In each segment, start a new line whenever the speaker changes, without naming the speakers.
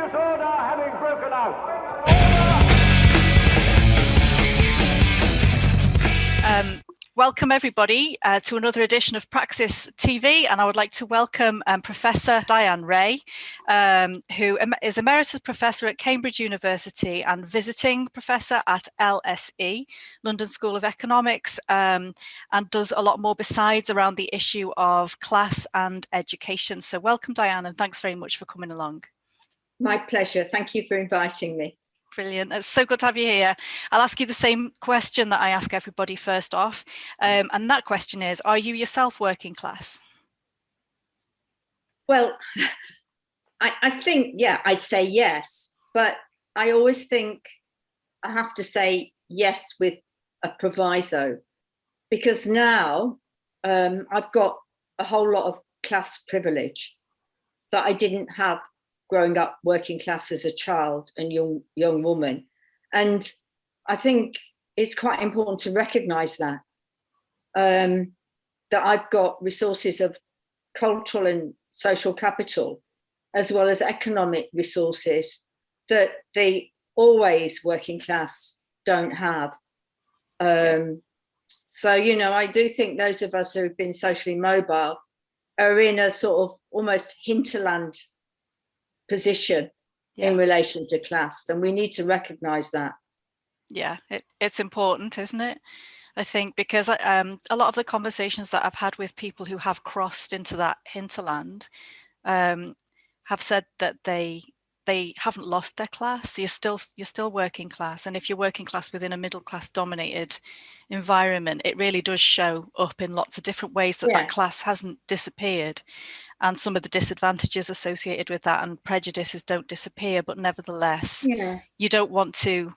Disorder having broken out.
Welcome everybody to another edition of Praxis TV, and I would like to welcome Professor Diane Reay, who is Emeritus Professor at Cambridge University and visiting Professor at LSE, London School of Economics, and does a lot more besides around the issue of class and education. So welcome Diane, and thanks very much for coming along.
My pleasure. Thank you for inviting me.
Brilliant. It's so good to have you here. I'll ask you the same question that I ask everybody first off. And that question is, are you yourself working class?
Well, I think, yeah, I'd say yes. But I always think I have to say yes with a proviso. Because now I've got a whole lot of class privilege that I didn't have growing up working class as a child and young woman. And I think it's quite important to recognise that, that I've got resources of cultural and social capital, as well as economic resources that the always working class don't have. So, you know, I do think those of us who have been socially mobile are in a sort of almost hinterland position in relation to class, and we need to recognize that.
Yeah, it's important, isn't it? I think because a lot of the conversations that I've had with people who have crossed into that hinterland have said that they haven't lost their class. You're still working class, and if you're working class within a middle class dominated environment, it really does show up in lots of different ways that that class hasn't disappeared. And some of the disadvantages associated with that and prejudices don't disappear, but nevertheless, you don't want to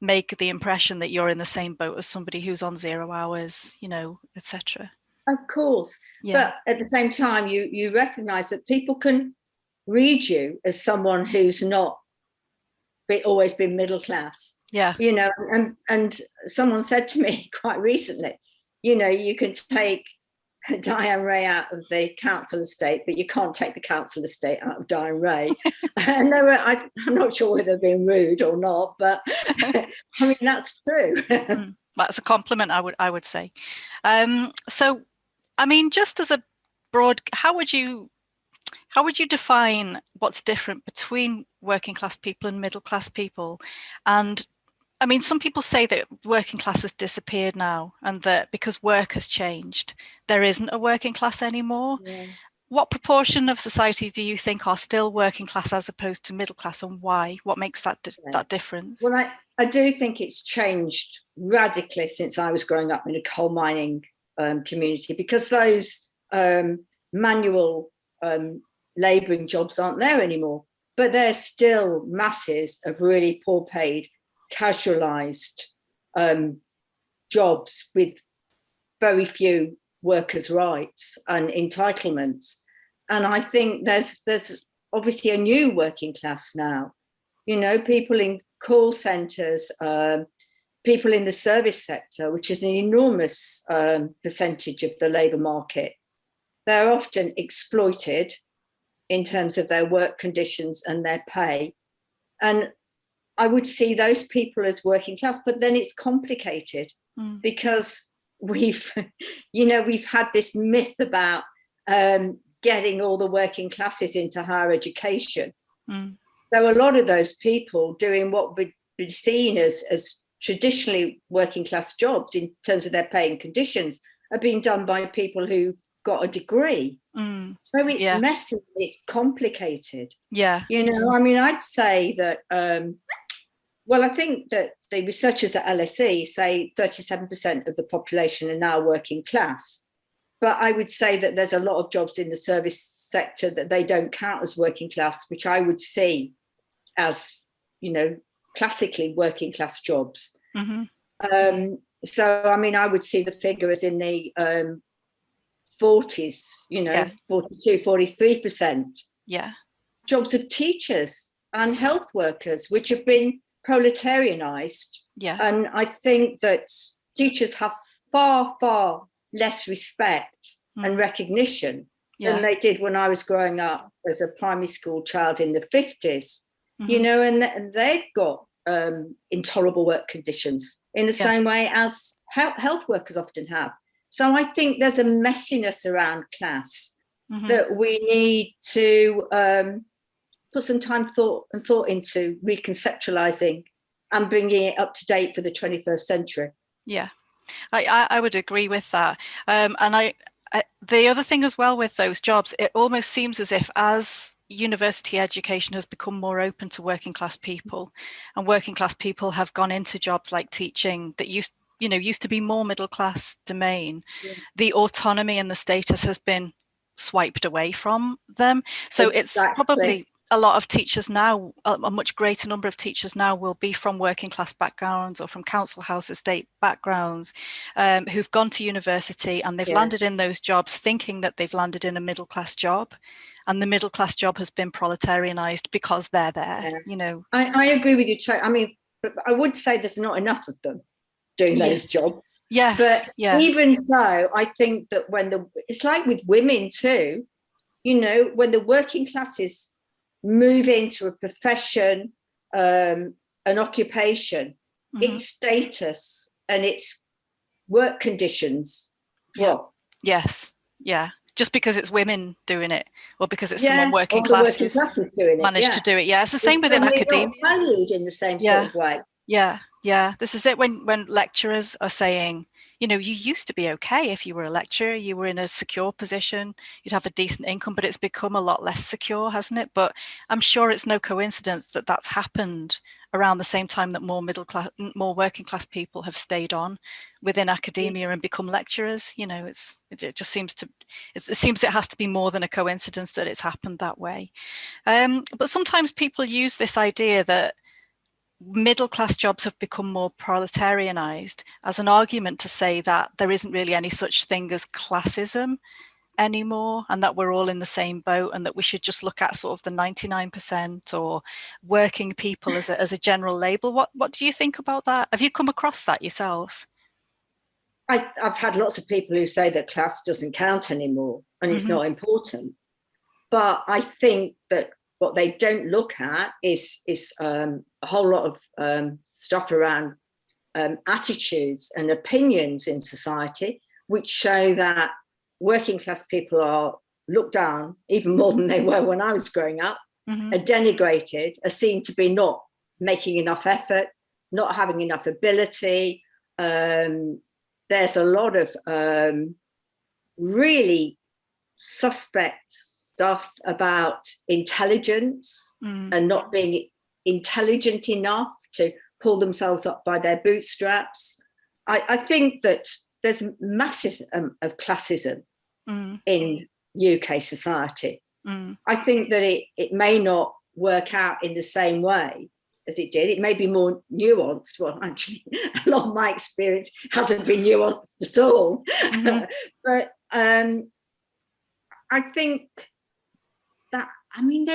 make the impression that you're in the same boat as somebody who's on 0 hours, you know, etc.
Of course, but at the same time, you recognise that people can read you as someone who's not always been middle class.
Yeah,
you know, and someone said to me quite recently, you know, you can take Diane Reay out of the council estate, but you can't take the council estate out of Diane Reay. And they were, I'm not sure whether they're being rude or not, but I mean, that's true.
That's a compliment, I would say. So, I mean, just as a broad, how would you define what's different between working class people and middle class people? And I mean, some people say that working class has disappeared now, and that because work has changed, there isn't a working class anymore. Yeah. What proportion of society do you think are still working class as opposed to middle class, and why? What makes that difference?
Well, I do think it's changed radically since I was growing up in a coal mining community, because those manual labouring jobs aren't there anymore. But there's still masses of really poor paid, casualised jobs with very few workers' rights and entitlements. And I think there's obviously a new working class now, you know, people in call centres, people in the service sector, which is an enormous percentage of the labour market. They're often exploited in terms of their work conditions and their pay. And I would see those people as working class, but then it's complicated because we've had this myth about getting all the working classes into higher education. So a lot of those people doing what would be seen as traditionally working class jobs in terms of their pay and conditions are being done by people who got a degree. So it's messy, it's complicated.
Yeah.
You know, I mean, I'd say that well, I think that the researchers at LSE say 37% of the population are now working class. But I would say that there's a lot of jobs in the service sector that they don't count as working class, which I would see as, you know, classically working class jobs. So, I mean, I would see the figure as in the 40s, you know, 42, 43%.
Yeah.
Jobs of teachers and health workers, which have been proletarianized.
Yeah.
And I think that teachers have far, far less respect and recognition than they did when I was growing up as a primary school child in the 50s. you know, and they've got intolerable work conditions in the same way as health workers often have. So I think there's a messiness around class that we need to put some time thought into reconceptualizing and bringing it up to date for the 21st century.
Yeah, I would agree with that. And the other thing as well with those jobs, it almost seems as if as university education has become more open to working class people, and working class people have gone into jobs like teaching that used to be more middle class domain, the autonomy and the status has been swiped away from them. So it's probably a lot of teachers now, a much greater number of teachers now will be from working class backgrounds or from council house estate backgrounds, who've gone to university and they've landed in those jobs thinking that they've landed in a middle class job, and the middle class job has been proletarianized because they're there. You know,
I agree with you. I mean, I would say there's not enough of them doing those jobs.
Yes,
but even so, I think that it's like with women too, you know, when the working classes move into a profession, an occupation, its status and its work conditions drop.
Yes, just because it's women doing it, or because it's someone working class who's managed to do it. Yeah, it's the same within academia.
Not valued in the same sort of way.
Yeah. This is it. When lecturers are saying, you know, you used to be okay if you were a lecturer, you were in a secure position, you'd have a decent income, but it's become a lot less secure, hasn't it? But I'm sure it's no coincidence that that's happened around the same time that more working class people have stayed on within academia and become lecturers. You know, it just seems it has to be more than a coincidence that it's happened that way. But sometimes people use this idea that middle class jobs have become more proletarianized as an argument to say that there isn't really any such thing as classism anymore, and that we're all in the same boat, and that we should just look at sort of the 99% or working people as a general label. What do you think about that? Have you come across that yourself?
I've had lots of people who say that class doesn't count anymore and it's not important. But I think that what they don't look at is a whole lot of stuff around attitudes and opinions in society, which show that working class people are looked down even more than they were when I was growing up, are denigrated, are seen to be not making enough effort, not having enough ability. There's a lot of really suspect stuff about intelligence and not being intelligent enough to pull themselves up by their bootstraps. I think that there's masses of classism in UK society. I think that it may not work out in the same way as it did. It may be more nuanced. Well, actually, a lot of my experience hasn't been nuanced at all. But I think that, I mean,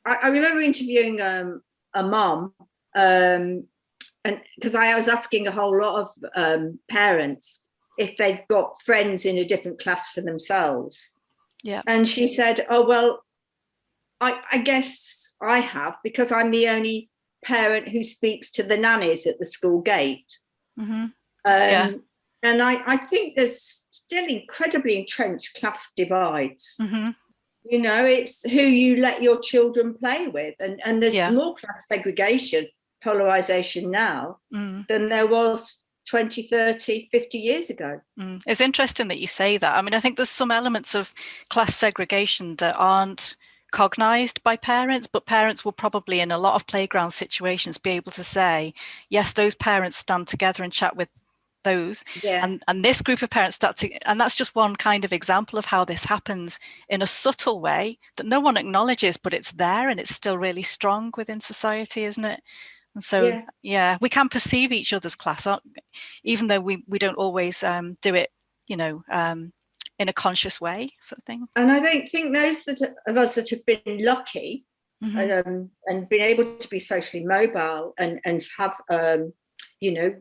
I remember interviewing a mum, and because I was asking a whole lot of parents if they'd got friends in a different class for themselves.
Yeah.
And she said, oh, well, I guess I have, because I'm the only parent who speaks to the nannies at the school gate. And I think there's still incredibly entrenched class divides. You know, it's who you let your children play with. And there's more class segregation, polarization now than there was 20, 30, 50 years ago.
It's interesting that you say that. I mean, I think there's some elements of class segregation that aren't cognized by parents, but parents will probably in a lot of playground situations be able to say, yes, those parents stand together and chat with those, and this group of parents start to, and that's just one kind of example of how this happens in a subtle way that no one acknowledges, but it's there and it's still really strong within society, isn't it? And so we can perceive each other's class, even though we don't always do it, you know, in a conscious way, sort of thing.
And I think those of us that have been lucky and been able to be socially mobile and have you know,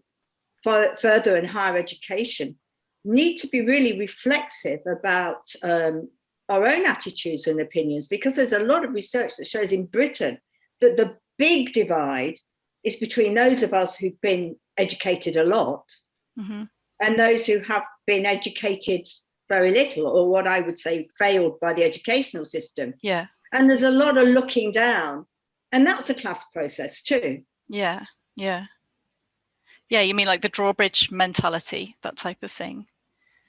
further and higher education need to be really reflexive about our own attitudes and opinions, because there's a lot of research that shows in Britain that the big divide is between those of us who've been educated a lot and those who have been educated very little, or what I would say failed by the educational system.
Yeah.
And there's a lot of looking down, and that's a class process too.
Yeah, yeah. Yeah, you mean like the drawbridge mentality, that type of thing?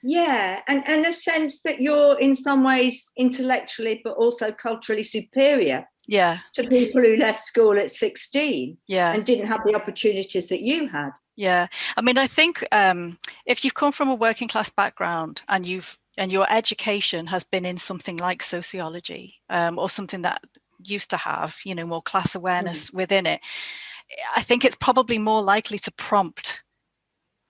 Yeah, and a sense that you're in some ways intellectually but also culturally superior to people who left school at 16 and didn't have the opportunities that you had.
Yeah, I mean, I think if you've come from a working class background and your education has been in something like sociology or something that used to have, more class awareness within it, I think it's probably more likely to prompt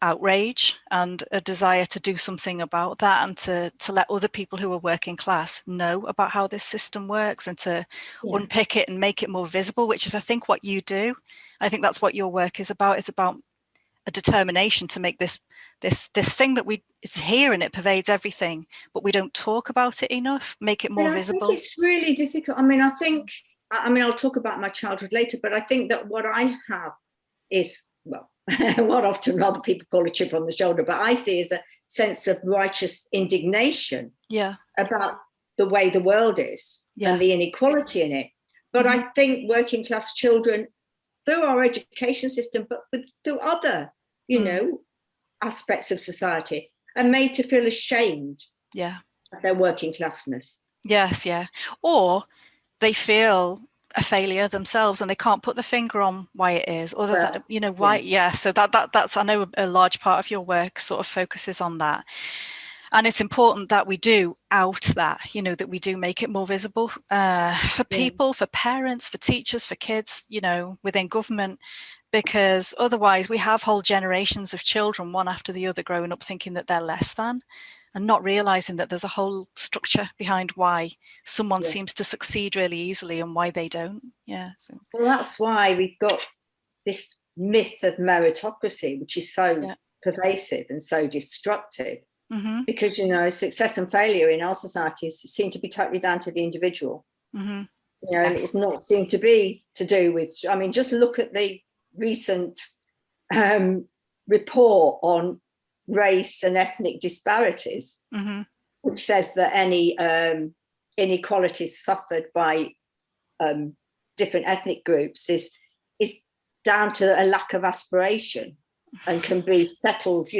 outrage and a desire to do something about that, and to let other people who are working class know about how this system works, and to unpick it and make it more visible, which is, I think, what you do. I think that's what your work is about. It's about a determination to make this thing that it's here and it pervades everything, but we don't talk about it enough, make it more visible.
I think it's really difficult. I mean, I'll talk about my childhood later, but I think that what I have is, well, what often other people call a chip on the shoulder, but I see as a sense of righteous indignation about the way the world is and the inequality in it. But I think working class children, through our education system, but through other, aspects of society, are made to feel ashamed of their working classness.
Yes, yeah. Or they feel a failure themselves and they can't put the finger on why it is, or why. So that's, I know a large part of your work sort of focuses on that. And it's important that we do out that, that we do make it more visible for people, for parents, for teachers, for kids, within government, because otherwise we have whole generations of children, one after the other, growing up thinking that they're less than, and not realizing that there's a whole structure behind why someone seems to succeed really easily and why they don't. So.
Well, that's why we've got this myth of meritocracy, which is so pervasive and so destructive. Because success and failure in our societies seem to be totally down to the individual. And it's not seem to be to do with, I mean, just look at the recent report on race and ethnic disparities, which says that any inequalities suffered by different ethnic groups is down to a lack of aspiration and can be settled,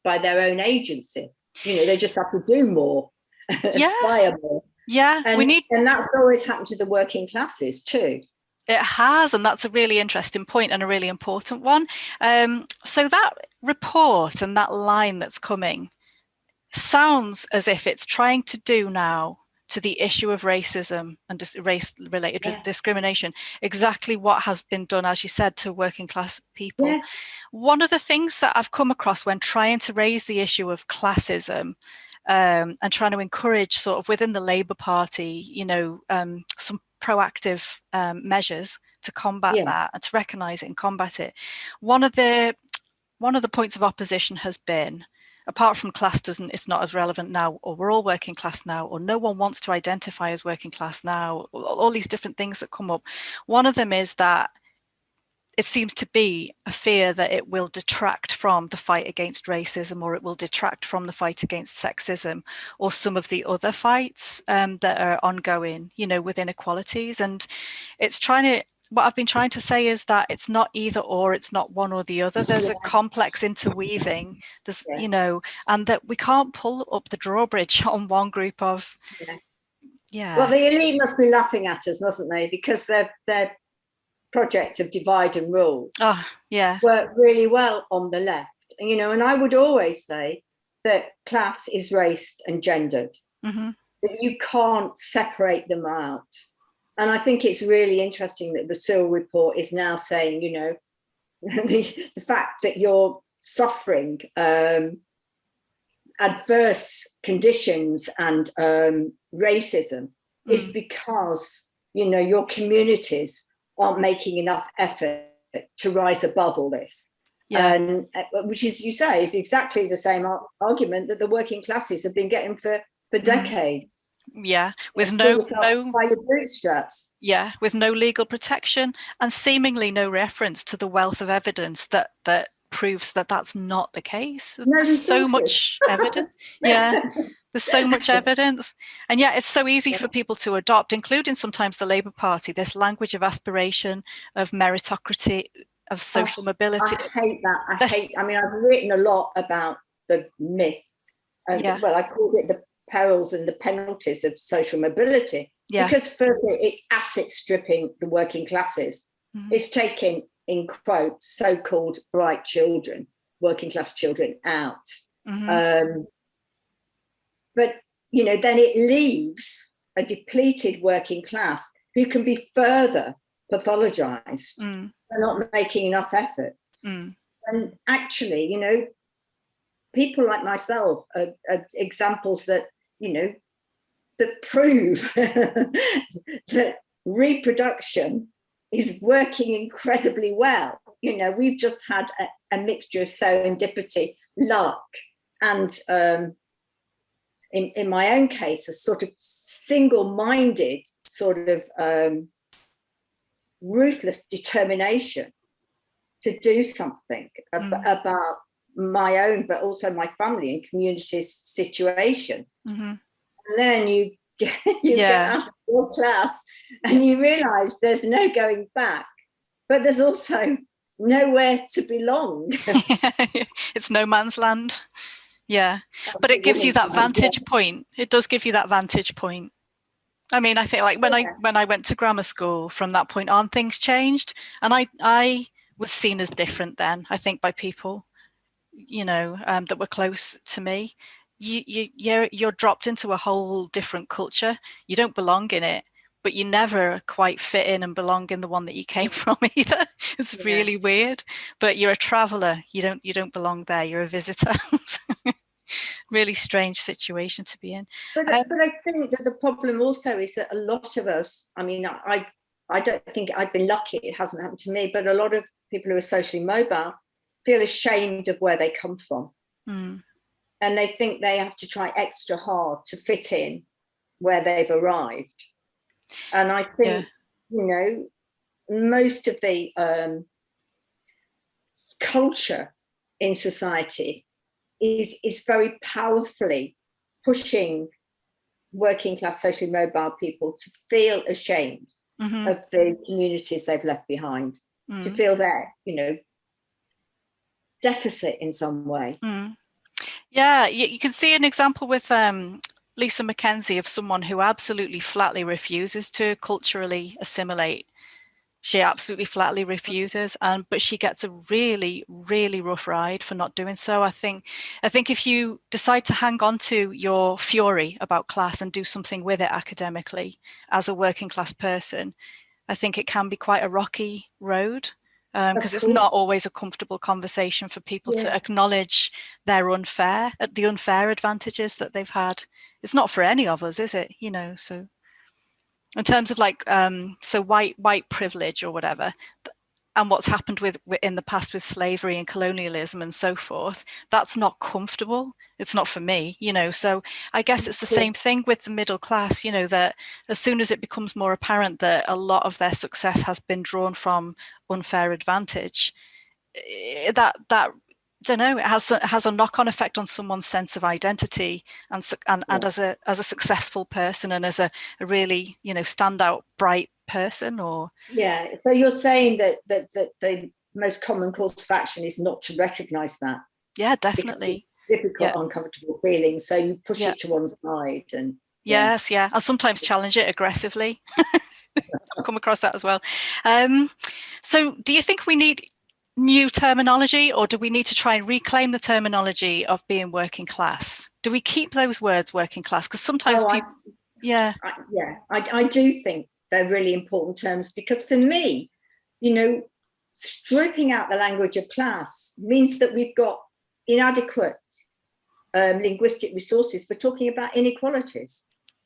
by their own agency. They just have to do more, aspire more.
Yeah,
and that's always happened to the working classes too.
It has, and that's a really interesting point and a really important one. So that report and that line that's coming sounds as if it's trying to do now to the issue of racism and race-related discrimination exactly what has been done, as you said, to working class people. One of the things that I've come across when trying to raise the issue of classism and trying to encourage sort of within the Labour Party, some proactive measures to combat that and to recognise it and combat it. One of the points of opposition has been, apart from class it's not as relevant now, or we're all working class now, or no one wants to identify as working class now, all these different things that come up. One of them is that it seems to be a fear that it will detract from the fight against racism, or it will detract from the fight against sexism, or some of the other fights that are ongoing, with inequalities. And what I've been trying to say is that it's not either or, it's not one or the other. There's a complex interweaving, and that we can't pull up the drawbridge on one group of,
Well, the elite must be laughing at us, mustn't they? Because their project of divide and rule worked really well on the left. And I would always say that class is raced and gendered, that you can't separate them out. And I think it's really interesting that the Searle report is now saying, the fact that you're suffering adverse conditions and racism is because, your communities aren't making enough effort to rise above all this. And which is, you say, is exactly the same argument that the working classes have been getting for decades.
Yeah, with
Pull
no
yourself by your bootstraps.
yeah, with no legal protection and seemingly no reference to the wealth of evidence that proves that that's not the case.
No
There's so
resources.
much evidence. Yeah, there's so much evidence. And yet it's so easy for people to adopt, including sometimes the Labour Party, this language of aspiration, of meritocracy, of social mobility.
I hate that. I mean, I've written a lot about the myth. Well, I called it the perils and the penalties of social mobility.
Yeah.
Because firstly, it's asset stripping the working classes. Mm-hmm. It's taking, in quotes, so-called bright children, working class children out. Mm-hmm. But, you know, then it leaves a depleted working class who can be further pathologized for not making enough efforts. And actually, you know, people like myself are examples that, you know, that prove that reproduction is working incredibly well. You know, we've just had a mixture of serendipity, luck, and in my own case, a sort of single-minded sort of ruthless determination to do something about my own, but also my family and community's situation. And then you get out of your class and you realize there's no going back, but there's also nowhere to belong.
It's no man's land. Yeah, but it gives you that vantage point. It does give you that vantage point. I mean, I think like when I went to grammar school, from that point on, things changed, and I was seen as different then, I think, by people, you know, that were close to me. You're dropped into a whole different culture. You don't belong in it, but you never quite fit in and belong in the one that you came from either. It's really weird. But you're a traveler. You don't belong there. You're a visitor. Really strange situation to be in.
But I think that the problem also is that a lot of us, I mean, I don't think I've been lucky, it hasn't happened to me, but a lot of people who are socially mobile feel ashamed of where they come from. And they think they have to try extra hard to fit in where they've arrived. And I think, you know, most of the culture in society is very powerfully pushing working class socially mobile people to feel ashamed of the communities they've left behind, to feel their, you know, deficit in some way.
Yeah, you can see an example with Lisa Mackenzie of someone who absolutely flatly refuses to culturally assimilate. She absolutely flatly refuses, but she gets a really, really rough ride for not doing so. I think if you decide to hang on to your fury about class and do something with it academically as a working class person, I think it can be quite a rocky road, because it's not always a comfortable conversation for people to acknowledge the unfair advantages that they've had. It's not for any of us, is it? You know, so in terms of like so white privilege or whatever, and what's happened with in the past with slavery and colonialism and so forth, that's not comfortable. It's not for me, you know. So I guess it's the same thing with the middle class, you know, that as soon as it becomes more apparent that a lot of their success has been drawn from unfair advantage, that don't know, it has a knock-on effect on someone's sense of identity and as a successful person and as a really, you know, standout bright person. Or
so you're saying that the most common course of action is not to recognize that.
Definitely.
Difficult, uncomfortable feelings, so you push it to one side. And
yes, I'll sometimes challenge it aggressively. I've come across that as well. So do you think we need new terminology, or do we need to try and reclaim the terminology of being working class? Do we keep those words, working class? Because sometimes people I do think they're really important terms, because for me, you know, stripping out the language of class means that we've got inadequate linguistic resources for talking about inequalities.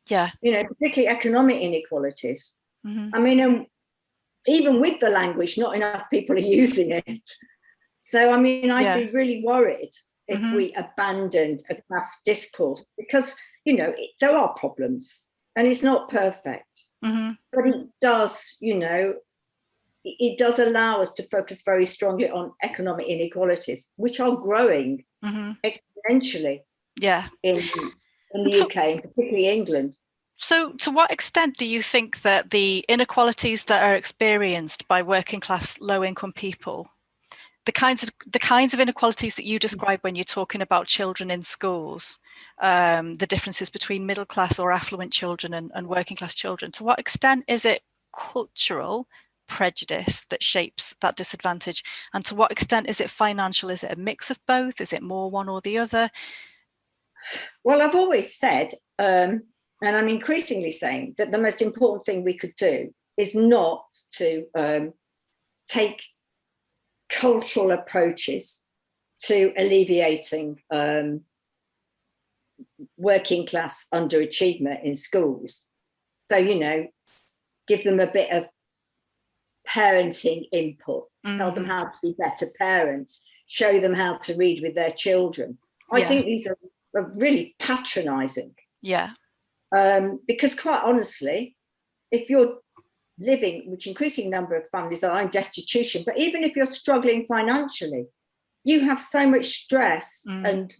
You know, particularly economic inequalities. I mean, even with the language, not enough people are using it. So, I mean, I'd be really worried if we abandoned a class discourse, because, you know, there are problems.
and it's not perfect, but it does, you know, it does allow us to focus very strongly on economic inequalities, which are growing exponentially in the UK, and particularly England.
So to what extent do you think that the inequalities that are experienced by working class, low income people, the kinds of inequalities that you describe when you're talking about children in schools, the differences between middle class or affluent children and working class children, to what extent is it cultural prejudice that shapes that disadvantage, and to what extent is it financial? Is it a mix of both? Is it more one or the other?
Well, I've always said, and I'm increasingly saying, that the most important thing we could do is not to take cultural approaches to alleviating working class underachievement in schools. So, you know, give them a bit of parenting input, tell them how to be better parents, show them how to read with their children. I think these are really patronizing. Because quite honestly, if you're living, which increasing number of families are in destitution, but even if you're struggling financially, you have so much stress and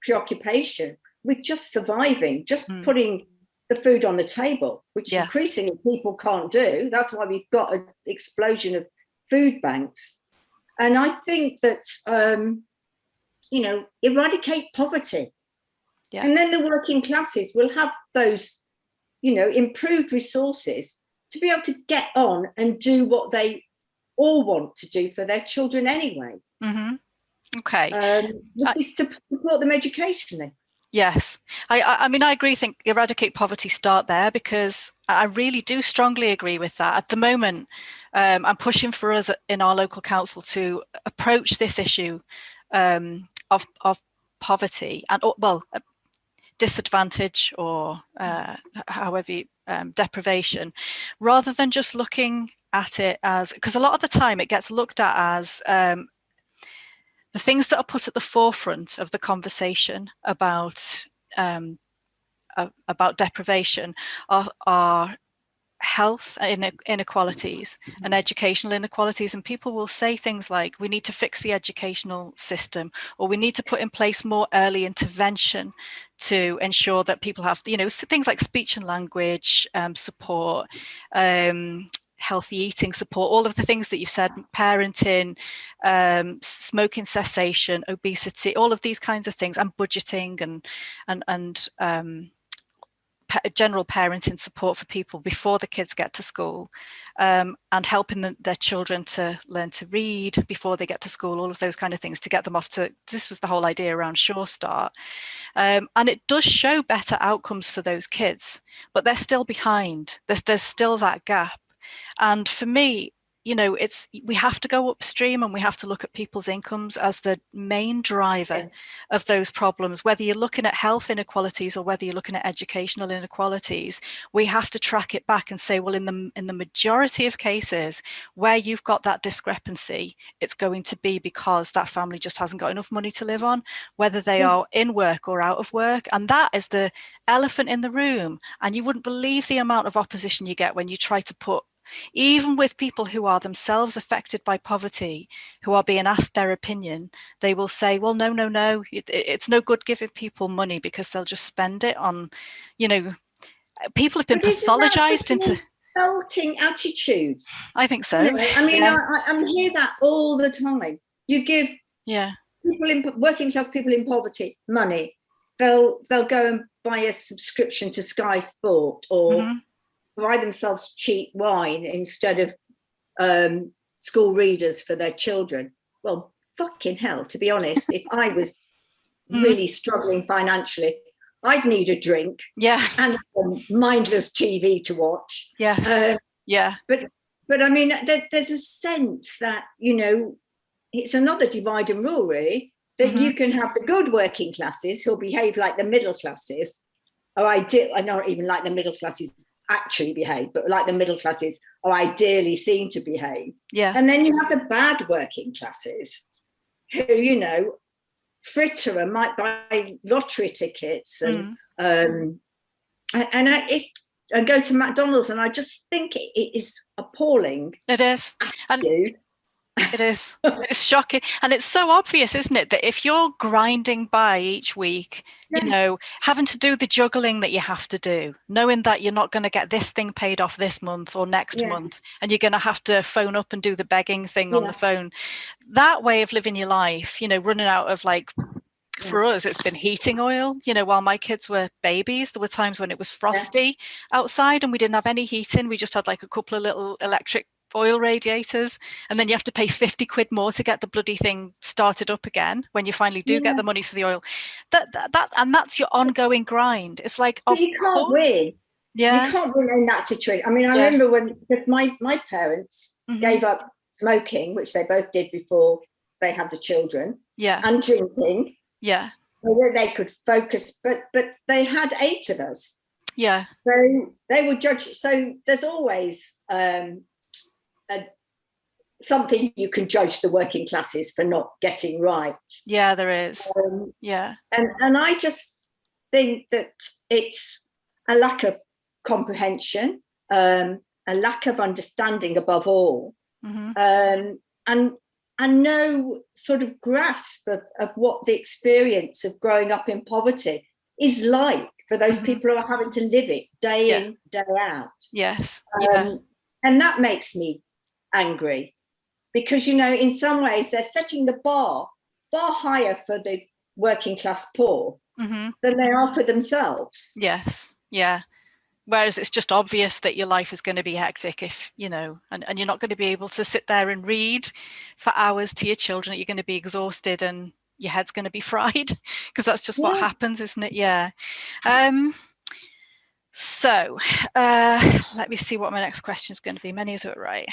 preoccupation with just surviving, just putting the food on the table, which increasingly people can't do. That's why we've got an explosion of food banks. And I think that, you know, eradicate poverty. And then the working classes will have those, you know, improved resources to be able to get on and do what they all want to do for their children anyway.
Okay.
To support them educationally.
Yes, I mean, I agree. Think eradicate poverty, start there, because I really do strongly agree with that. At the moment, I'm pushing for us in our local council to approach this issue of poverty and, well, disadvantage or however you, deprivation, rather than just looking at it as, because a lot of the time it gets looked at as the things that are put at the forefront of the conversation about deprivation are health inequalities and educational inequalities, and people will say things like, we need to fix the educational system, or we need to put in place more early intervention to ensure that people have, you know, things like speech and language support, healthy eating support, all of the things that you've said, parenting, smoking cessation, obesity, all of these kinds of things, and budgeting and general parenting support for people before the kids get to school, and helping their children to learn to read before they get to school, all of those kind of things to get them off to, this was the whole idea around Sure Start. And it does show better outcomes for those kids, but they're still behind. There's still that gap. And for me, you know, we have to go upstream and we have to look at people's incomes as the main driver of those problems. Whether you're looking at health inequalities or whether you're looking at educational inequalities, we have to track it back and say, well, in the majority of cases where you've got that discrepancy, it's going to be because that family just hasn't got enough money to live on, whether they are in work or out of work. And that is the elephant in the room. And you wouldn't believe the amount of opposition you get when you try to put, even with people who are themselves affected by poverty, who are being asked their opinion, they will say, well, no, it's no good giving people money because they'll just spend it on, you know, people have been pathologized into
insulting attitude.
I think so.
You know, I mean, I hear that all the time. You give people working class people in poverty money, they'll go and buy a subscription to Sky Sport or buy themselves cheap wine instead of school readers for their children. Well, fucking hell, to be honest, if I was really struggling financially, I'd need a drink and some mindless TV to watch. But I mean, there's a sense that, you know, it's another divide and rule, really, that you can have the good working classes who'll behave like the middle classes, or I not even like the middle classes actually behave, but like the middle classes are ideally seen to behave. And then you have the bad working classes who, you know, fritter and might buy lottery tickets and I go to McDonald's and I just think it is appalling.
It is. And it is. It's shocking. And it's so obvious, isn't it, that if you're grinding by each week, you know, having to do the juggling that you have to do, knowing that you're not going to get this thing paid off this month or next month, and you're going to have to phone up and do the begging thing on the phone, that way of living your life, you know, running out of like, for us, it's been heating oil. You know, while my kids were babies, there were times when it was frosty outside and we didn't have any heating. We just had like a couple of little electric oil radiators, and then you have to pay 50 quid more to get the bloody thing started up again when you finally do get the money for the oil. And that's your ongoing grind. It's like,
but you can't win.
Yeah,
you can't win in that situation. I mean, I remember when, because my parents gave up smoking, which they both did before they had the children, and drinking, so that they could focus. But they had 8 of us, so they would judge. So there's always something you can judge the working classes for not getting right.
Yeah, there is.
And I just think that it's a lack of comprehension, a lack of understanding above all, and no sort of grasp of what the experience of growing up in poverty is like for those people who are having to live it day in, day out. And that makes me angry, because, you know, in some ways they're setting the bar far higher for the working class poor than they are for themselves.
Whereas it's just obvious that your life is going to be hectic if, you know, and you're not going to be able to sit there and read for hours to your children. You're going to be exhausted and your head's going to be fried, because that's just what happens, isn't it? So let me see what my next question is going to be. Many of them are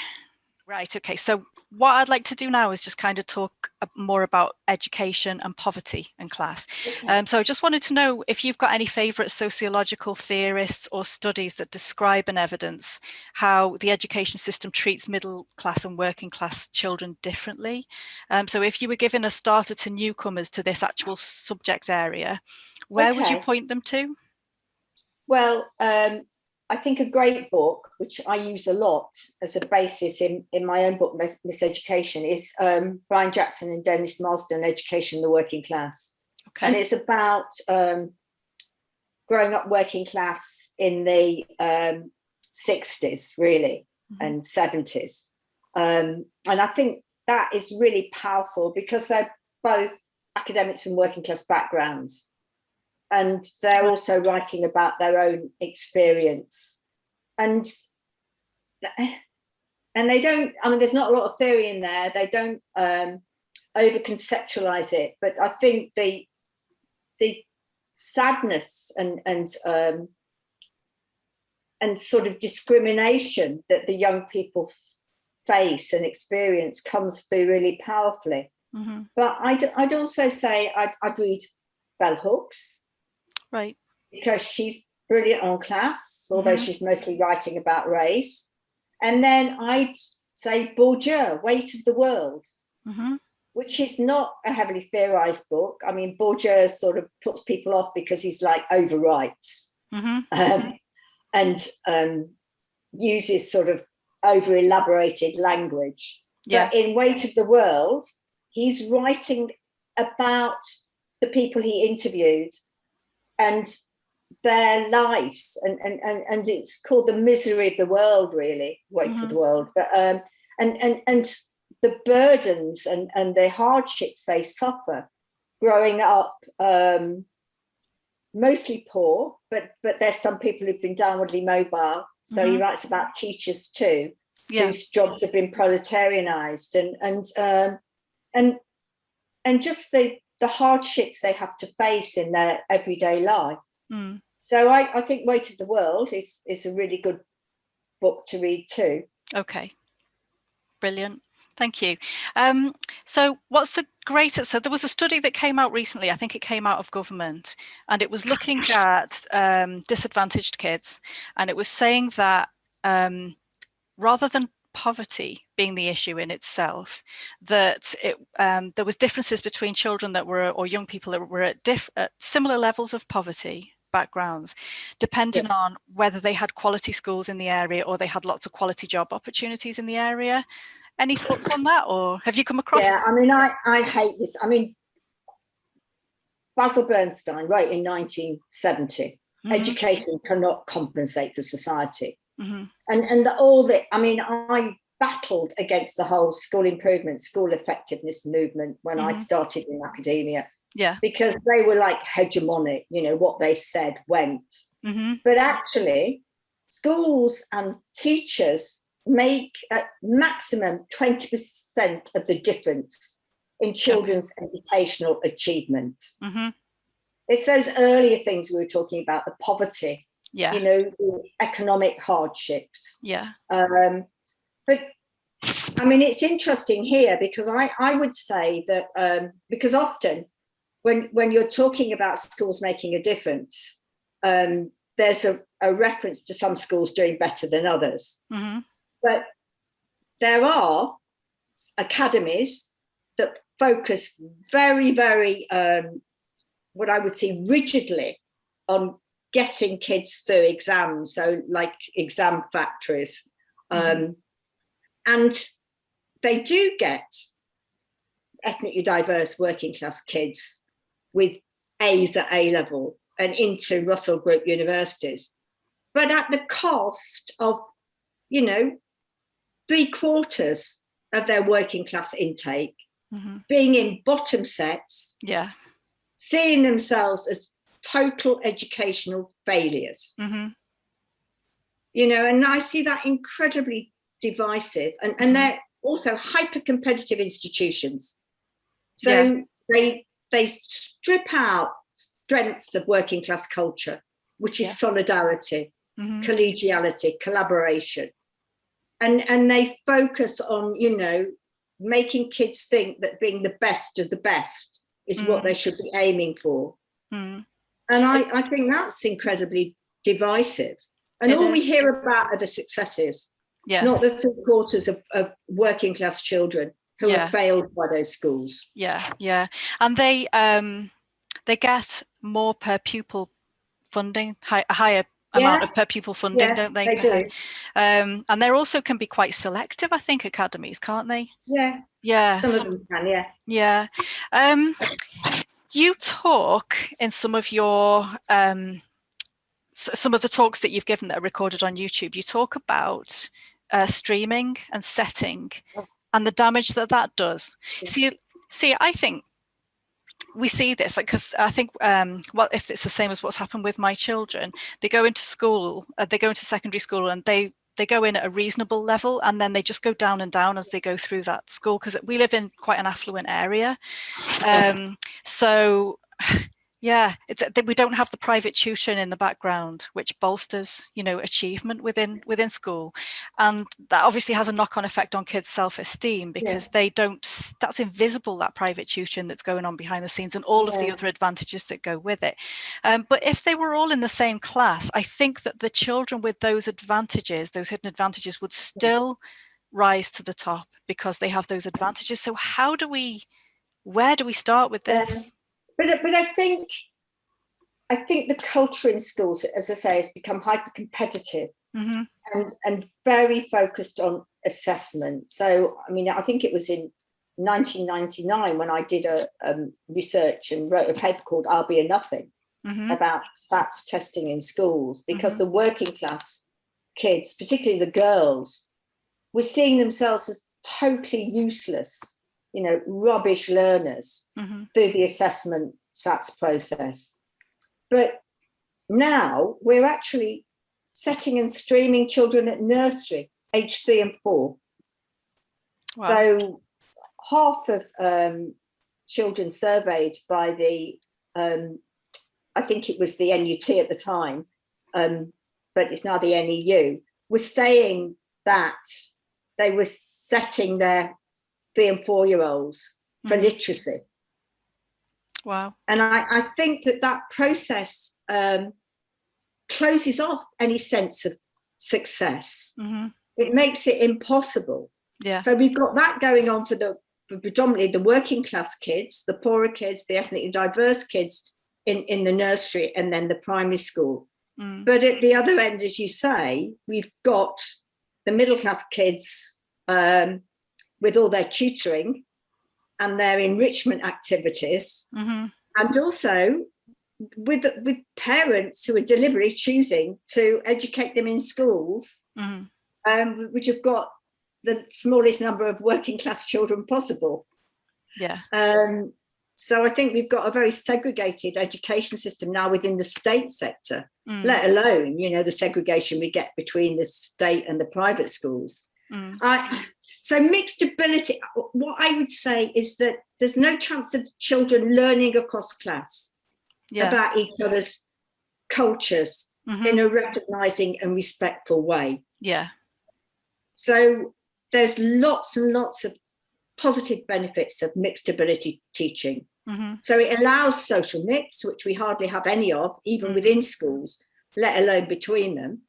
right. Okay, so what I'd like to do now is just kind of talk more about education and poverty and class. So I just wanted to know if you've got any favorite sociological theorists or studies that describe and evidence how the education system treats middle class and working class children differently. So if you were giving a starter to newcomers to this actual subject area, where would you point them to?
Well, I think a great book, which I use a lot as a basis in my own book, Miseducation, is Brian Jackson and Dennis Marsden, Education in the Working Class. And it's about growing up working class in the 60s, really, and 70s. And I think that is really powerful, because they're both academics from working class backgrounds. And they're also writing about their own experience. And they don't, I mean, there's not a lot of theory in there. They don't over conceptualize it. But I think the sadness and sort of discrimination that the young people face and experience comes through really powerfully. But I'd also say I'd read Bell Hooks.
Right.
Because she's brilliant on class, although she's mostly writing about race. And then I'd say Bourdieu, Weight of the World, which is not a heavily theorized book. I mean, Bourdieu sort of puts people off because he's like overwrites and uses sort of over elaborated language. But in Weight of the World, he's writing about the people he interviewed and their lives, and it's called The Misery of the World, really, Weight of the World. But and the burdens and the hardships they suffer growing up, mostly poor, but there's some people who've been downwardly mobile. So he writes about teachers too, whose jobs have been proletarianized, and just the hardships they have to face in their everyday life. So I think Weight of the World is a really good book to read too. Okay.
Brilliant. Thank you. So what's the greatest, so there was a study that came out recently, I think it came out of government, and it was looking at disadvantaged kids, and it was saying that rather than poverty being the issue in itself, that there was differences between children that were, or young people that were at similar levels of poverty, backgrounds, depending on whether they had quality schools in the area or they had lots of quality job opportunities in the area. Any thoughts on that, or have you come across that?
I mean, I hate this. I mean, Basil Bernstein wrote in 1970, education cannot compensate for society. And all that, I mean, I battled against the whole school improvement, school effectiveness movement when I started in academia. Because they were like hegemonic, you know, what they said went. But actually, schools and teachers make at maximum 20% of the difference in children's educational achievement. It's those earlier things we were talking about, the poverty, you know, the economic hardships. But I mean, it's interesting here because I would say that because often when you're talking about schools making a difference, there's a reference to some schools doing better than others. But there are academies that focus very, very, what I would say, rigidly on getting kids through exams, so like exam factories. And they do get ethnically diverse working class kids with A's at A level and into Russell Group universities, but at the cost of, you know, 3/4 of their working class intake being in bottom sets, seeing themselves as total educational failures. You know, and I see that incredibly divisive, and they're also hyper competitive institutions. So they strip out strengths of working class culture, which is solidarity, collegiality, collaboration. And they focus on, you know, making kids think that being the best of the best is what they should be aiming for. And I think that's incredibly divisive. And all we hear about are the successes, not the 3/4 of working class children who have failed by those schools.
And they get more per pupil funding, a higher amount of per pupil funding, don't they?
They do.
And they also can be quite selective, I think, academies, can't they?
Some of them can,
you talk in some of your some of the talks that you've given that are recorded on YouTube, you talk about streaming and setting and the damage that does. See, I think we see this because I think, well, if it's the same as what's happened with my children, they go into school, they go into secondary school, and they go in at a reasonable level, and then they just go down and down as they go through that school, because we live in quite an affluent area. So it's we don't have the private tuition in the background, which bolsters, you know, achievement within school, and that obviously has a knock-on effect on kids' self-esteem, because they don't, that's invisible, that private tuition that's going on behind the scenes and all of the other advantages that go with it. But if they were all in the same class, I think that the children with those advantages, those hidden advantages, would still rise to the top because they have those advantages. So where do we start with this?
But I think the culture in schools, as I say, has become hyper competitive and very focused on assessment. So, I mean, I think it was in 1999 when I did a research and wrote a paper called "I'll Be a Nothing" about SATs testing in schools, because the working class kids, particularly the girls, were seeing themselves as totally useless, you know, rubbish learners through the assessment SATs process. But now we're actually setting and streaming children at nursery, age 3 and 4. Wow. So half of children surveyed by the, I think it was the NUT at the time, but it's now the NEU, was saying that they were setting their 3 and 4-year-olds for literacy.
Wow.
And I think that process closes off any sense of success. It makes it impossible. So we've got that going on for predominantly the working class kids, the poorer kids, the ethnically diverse kids in the nursery and then the primary school.
Mm.
But at the other end, as you say, we've got the middle class kids with all their tutoring and their enrichment activities,
mm-hmm.
and also with parents who are deliberately choosing to educate them in schools,
mm-hmm.
Which have got the smallest number of working class children possible.
Yeah.
So I think we've got a very segregated education system now within the state sector, let alone, the segregation we get between the state and the private schools. So mixed ability, what I would say is that there's no chance of children learning across class about each other's cultures in a recognizing and respectful way.
Yeah.
So there's lots and lots of positive benefits of mixed ability teaching. So it allows social mix, which we hardly have any of, even within schools, let alone between them.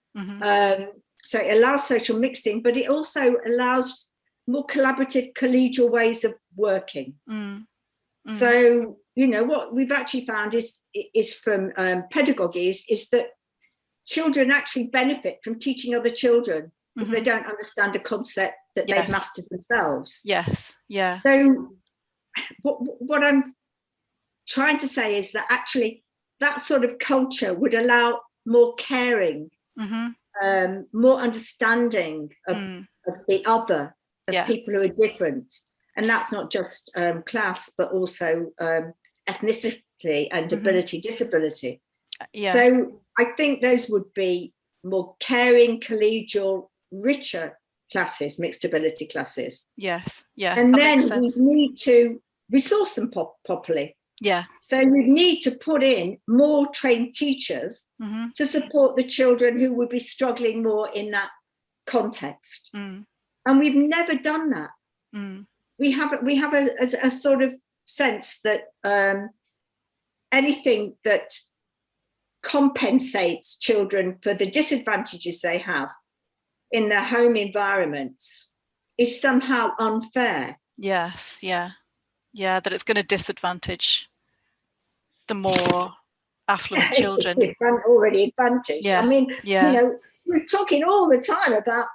So it allows social mixing, but it also allows more collaborative, collegial ways of working. So, what we've actually found is from pedagogy is that children actually benefit from teaching other children if they don't understand a concept that they've mastered themselves.
Yes, yeah.
So what I'm trying to say is that actually that sort of culture would allow more caring, more understanding of the other, of people who are different. And that's not just class, but also ethnicity and ability, disability.
Yeah.
So I think those would be more caring, collegial, richer classes, mixed ability classes.
Yes, yeah.
And then we need to resource them properly.
Yeah.
So we need to put in more trained teachers to support the children who would be struggling more in that context. And we've never done that. We have a sort of sense that anything that compensates children for the disadvantages they have in their home environments is somehow unfair.
Yes, yeah. Yeah, that it's going to disadvantage the more affluent children.
Already advantaged.
Yeah.
I mean, we're talking all the time about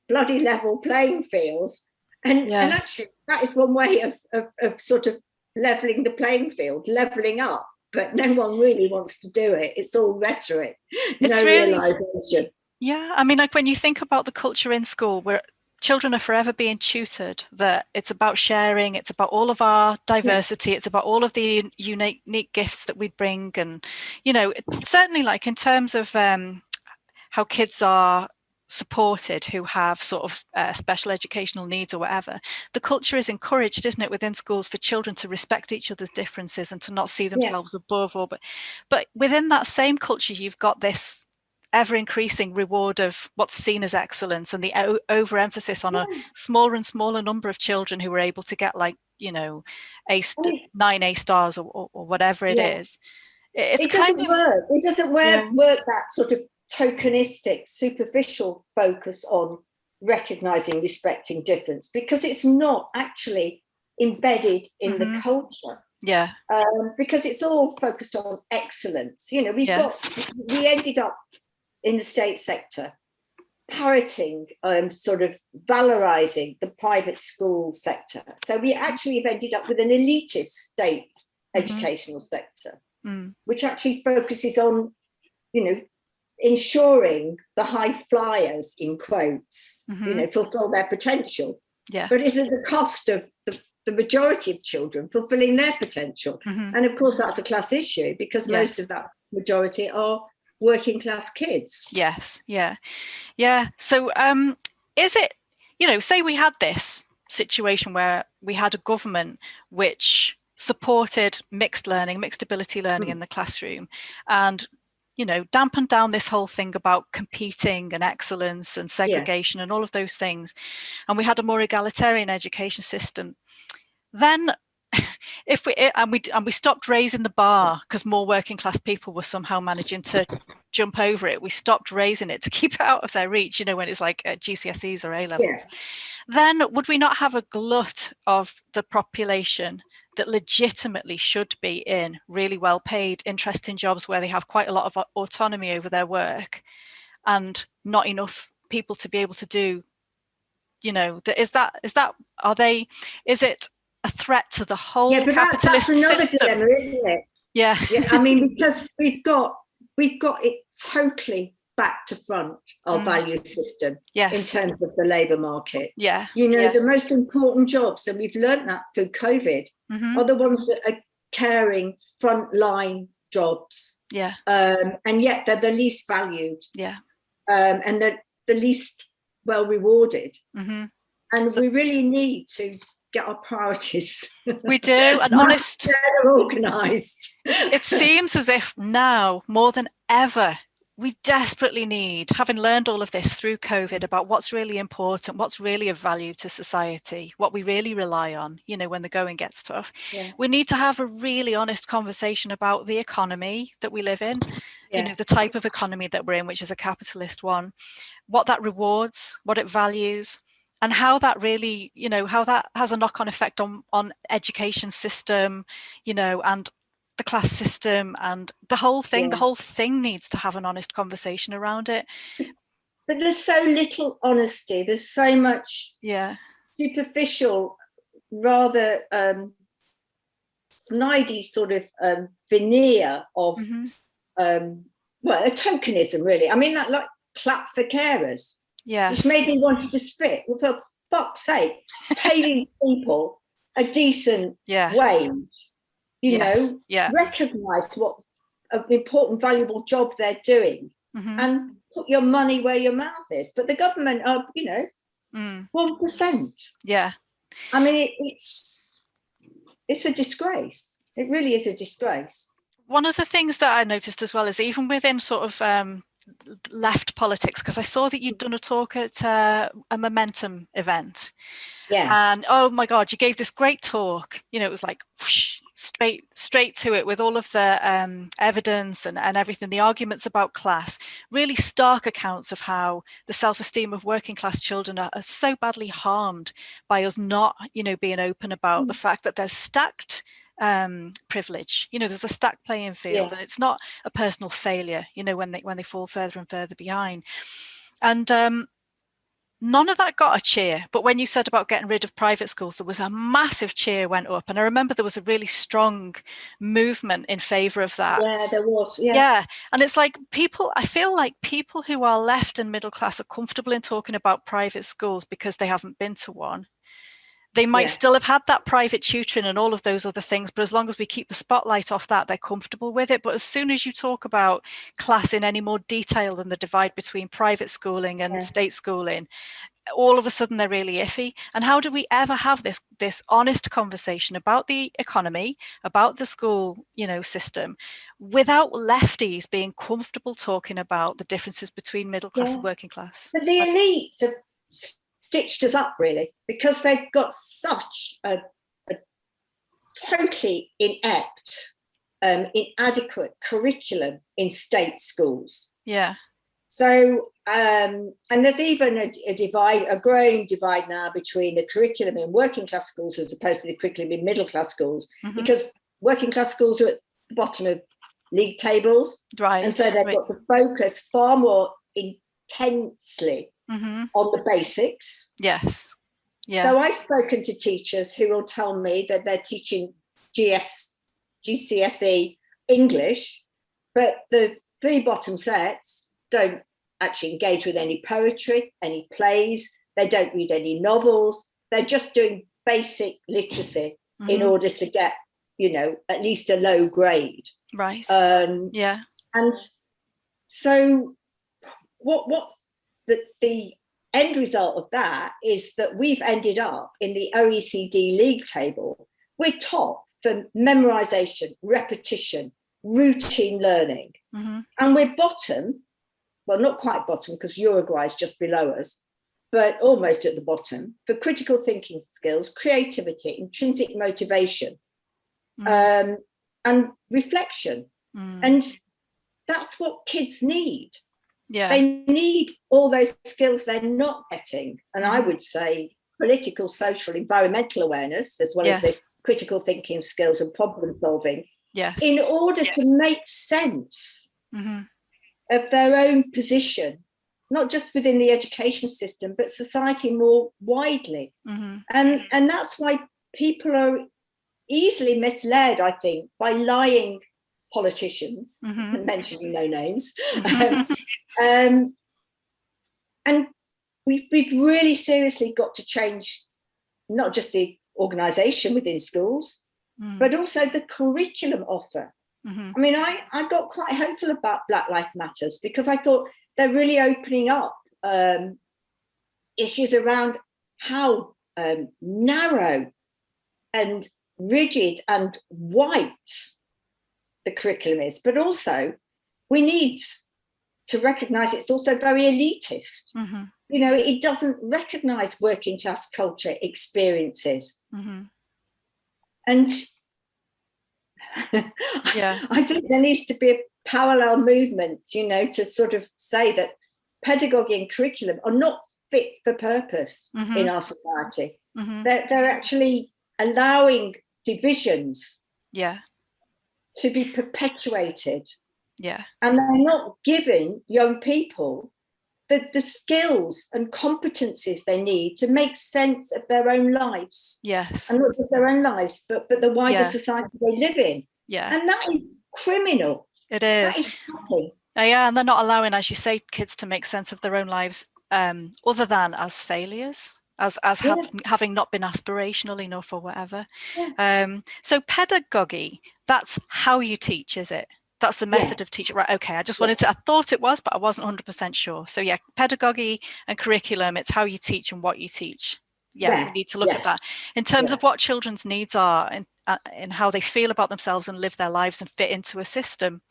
bloody level playing fields. And actually, that is one way of sort of leveling the playing field, leveling up. But no one really wants to do it. It's all rhetoric, realization.
Yeah, I mean, like when you think about the culture in school, where children are forever being tutored, that it's about sharing, it's about all of our diversity, it's about all of the unique gifts that we bring. And, certainly like in terms of how kids are supported who have sort of special educational needs or whatever, the culture is encouraged, isn't it, within schools for children to respect each other's differences and to not see themselves above but within that same culture you've got this ever increasing reward of what's seen as excellence and the overemphasis on a smaller and smaller number of children who are able to get 9 A stars or whatever it is. It doesn't
work. It doesn't work that sort of tokenistic, superficial focus on recognizing, respecting difference, because it's not actually embedded in the culture.
Yeah.
Because it's all focused on excellence. We ended up in the state sector parroting, sort of valorizing the private school sector. So we actually have ended up with an elitist state educational sector, which actually focuses on, ensuring the high flyers, in quotes, fulfill their potential.
Yeah.
But is at the cost of the majority of children fulfilling their potential. And of course, that's a class issue because most of that majority are working class kids.
Yes. Yeah. Yeah. So is it, say we had this situation where we had a government which supported mixed ability learning in the classroom and dampen down this whole thing about competing and excellence and segregation and all of those things, and we had a more egalitarian education system, then if we stopped raising the bar because more working class people were somehow managing to jump over it, we stopped raising it to keep it out of their reach, when it's like GCSEs or A levels, then would we not have a glut of the population that legitimately should be in really well paid, interesting jobs where they have quite a lot of autonomy over their work, and not enough people to be able to do, is it a threat to the whole capitalist
that's another
system?
dilemma, isn't it?
Yeah.
I mean, because we've got it totally back to front, our value system, in terms of the labour market.
Yeah.
The most important jobs, and we've learned that through COVID, are the ones that are caring, frontline jobs.
Yeah.
And yet they're the least valued.
Yeah.
And they're the least well rewarded.
Mm-hmm.
And we really need to get our priorities.
We do, and honest.
Organised.
It seems as if now more than ever we desperately need, having learned all of this through COVID about what's really important, what's really of value to society, what we really rely on, when the going gets tough. Yeah. We need to have a really honest conversation about the economy that we live in, the type of economy that we're in, which is a capitalist one, what that rewards, what it values, and how that really, how that has a knock-on effect on education system, and the class system, and the whole thing. The whole thing needs to have an honest conversation around it.
But there's so little honesty. There's so much superficial, rather snidey sort of veneer of a tokenism, really. I mean, that like clap for carers.
Yes.
Which made me want to spit. Well, for fuck's sake, pay these people a decent wage. Recognise what an important, valuable job they're doing, and put your money where your mouth is. But the government are, 1%.
Yeah.
I mean, it's a disgrace. It really is a disgrace.
One of the things that I noticed as well is even within sort of left politics, because I saw that you'd done a talk at a Momentum event.
Yeah.
And oh my God, you gave this great talk. It was like whoosh, straight to it with all of the evidence and everything, the arguments about class, really stark accounts of how the self-esteem of working class children are so badly harmed by us not, being open about the fact that there's stacked privilege. There's a stacked playing field, and it's not a personal failure, when they fall further and further behind. And none of that got a cheer. But when you said about getting rid of private schools, there was a massive cheer went up. And I remember there was a really strong movement in favour of that.
Yeah, there was.
Yeah. And it's like I feel like people who are left and middle class are comfortable in talking about private schools because they haven't been to one. They might still have had that private tutoring and all of those other things, but as long as we keep the spotlight off that, they're comfortable with it. But as soon as you talk about class in any more detail than the divide between private schooling and state schooling, all of a sudden they're really iffy. And how do we ever have this honest conversation about the economy, about the school, system, without lefties being comfortable talking about the differences between middle class and working class?
But the elite have stitched us up, really, because they've got such a totally inept, inadequate curriculum in state schools.
Yeah.
So, and there's even a growing divide now between the curriculum in working class schools as opposed to the curriculum in middle class schools, because working class schools are at the bottom of league tables.
Right.
And so they've got to focus far more intensely on the basics.
Yes. Yeah.
So I've spoken to teachers who will tell me that they're teaching GCSE English, but the three bottom sets don't actually engage with any poetry, any plays. They don't read any novels. They're just doing basic literacy in order to get, at least a low grade.
Right.
Yeah. And so what's the end result of that is that we've ended up in the OECD league table. We're top for memorization, repetition, routine learning. And we're bottom, well, not quite bottom because Uruguay is just below us, but almost at the bottom for critical thinking skills, creativity, intrinsic motivation, and reflection. And that's what kids need.
Yeah.
They need all those skills they're not getting. And I would say political, social, environmental awareness, as well as the critical thinking skills and problem solving,
yes,
in order to make sense of their own position, not just within the education system, but society more widely. And that's why people are easily misled, I think, by lying politicians, mentioning no names. And we've really seriously got to change not just the organisation within schools, but also the curriculum offer. I mean, I got quite hopeful about Black Lives Matters because I thought they're really opening up issues around how narrow and rigid and white the curriculum is, but also we need to recognise it's also very elitist. You know, it doesn't recognise working class culture experiences. And I think there needs to be a parallel movement, you know, to sort of say that pedagogy and curriculum are not fit for purpose in our society. They're actually allowing divisions to be perpetuated. And they're not giving young people the skills and competencies they need to make sense of their own lives. And not just their own lives, but the wider society they live in. And that is criminal.
It is.
That is shocking.
And they're not allowing, as you say, kids to make sense of their own lives other than as failures, as having not been aspirational enough or whatever. So pedagogy, that's how you teach, is it? That's the method of teaching, right? Okay, I just wanted to, I thought it was, but I wasn't 100% sure. So pedagogy and curriculum, it's how you teach and what you teach. We need to look at that. In terms of what children's needs are and how they feel about themselves and live their lives and fit into a system,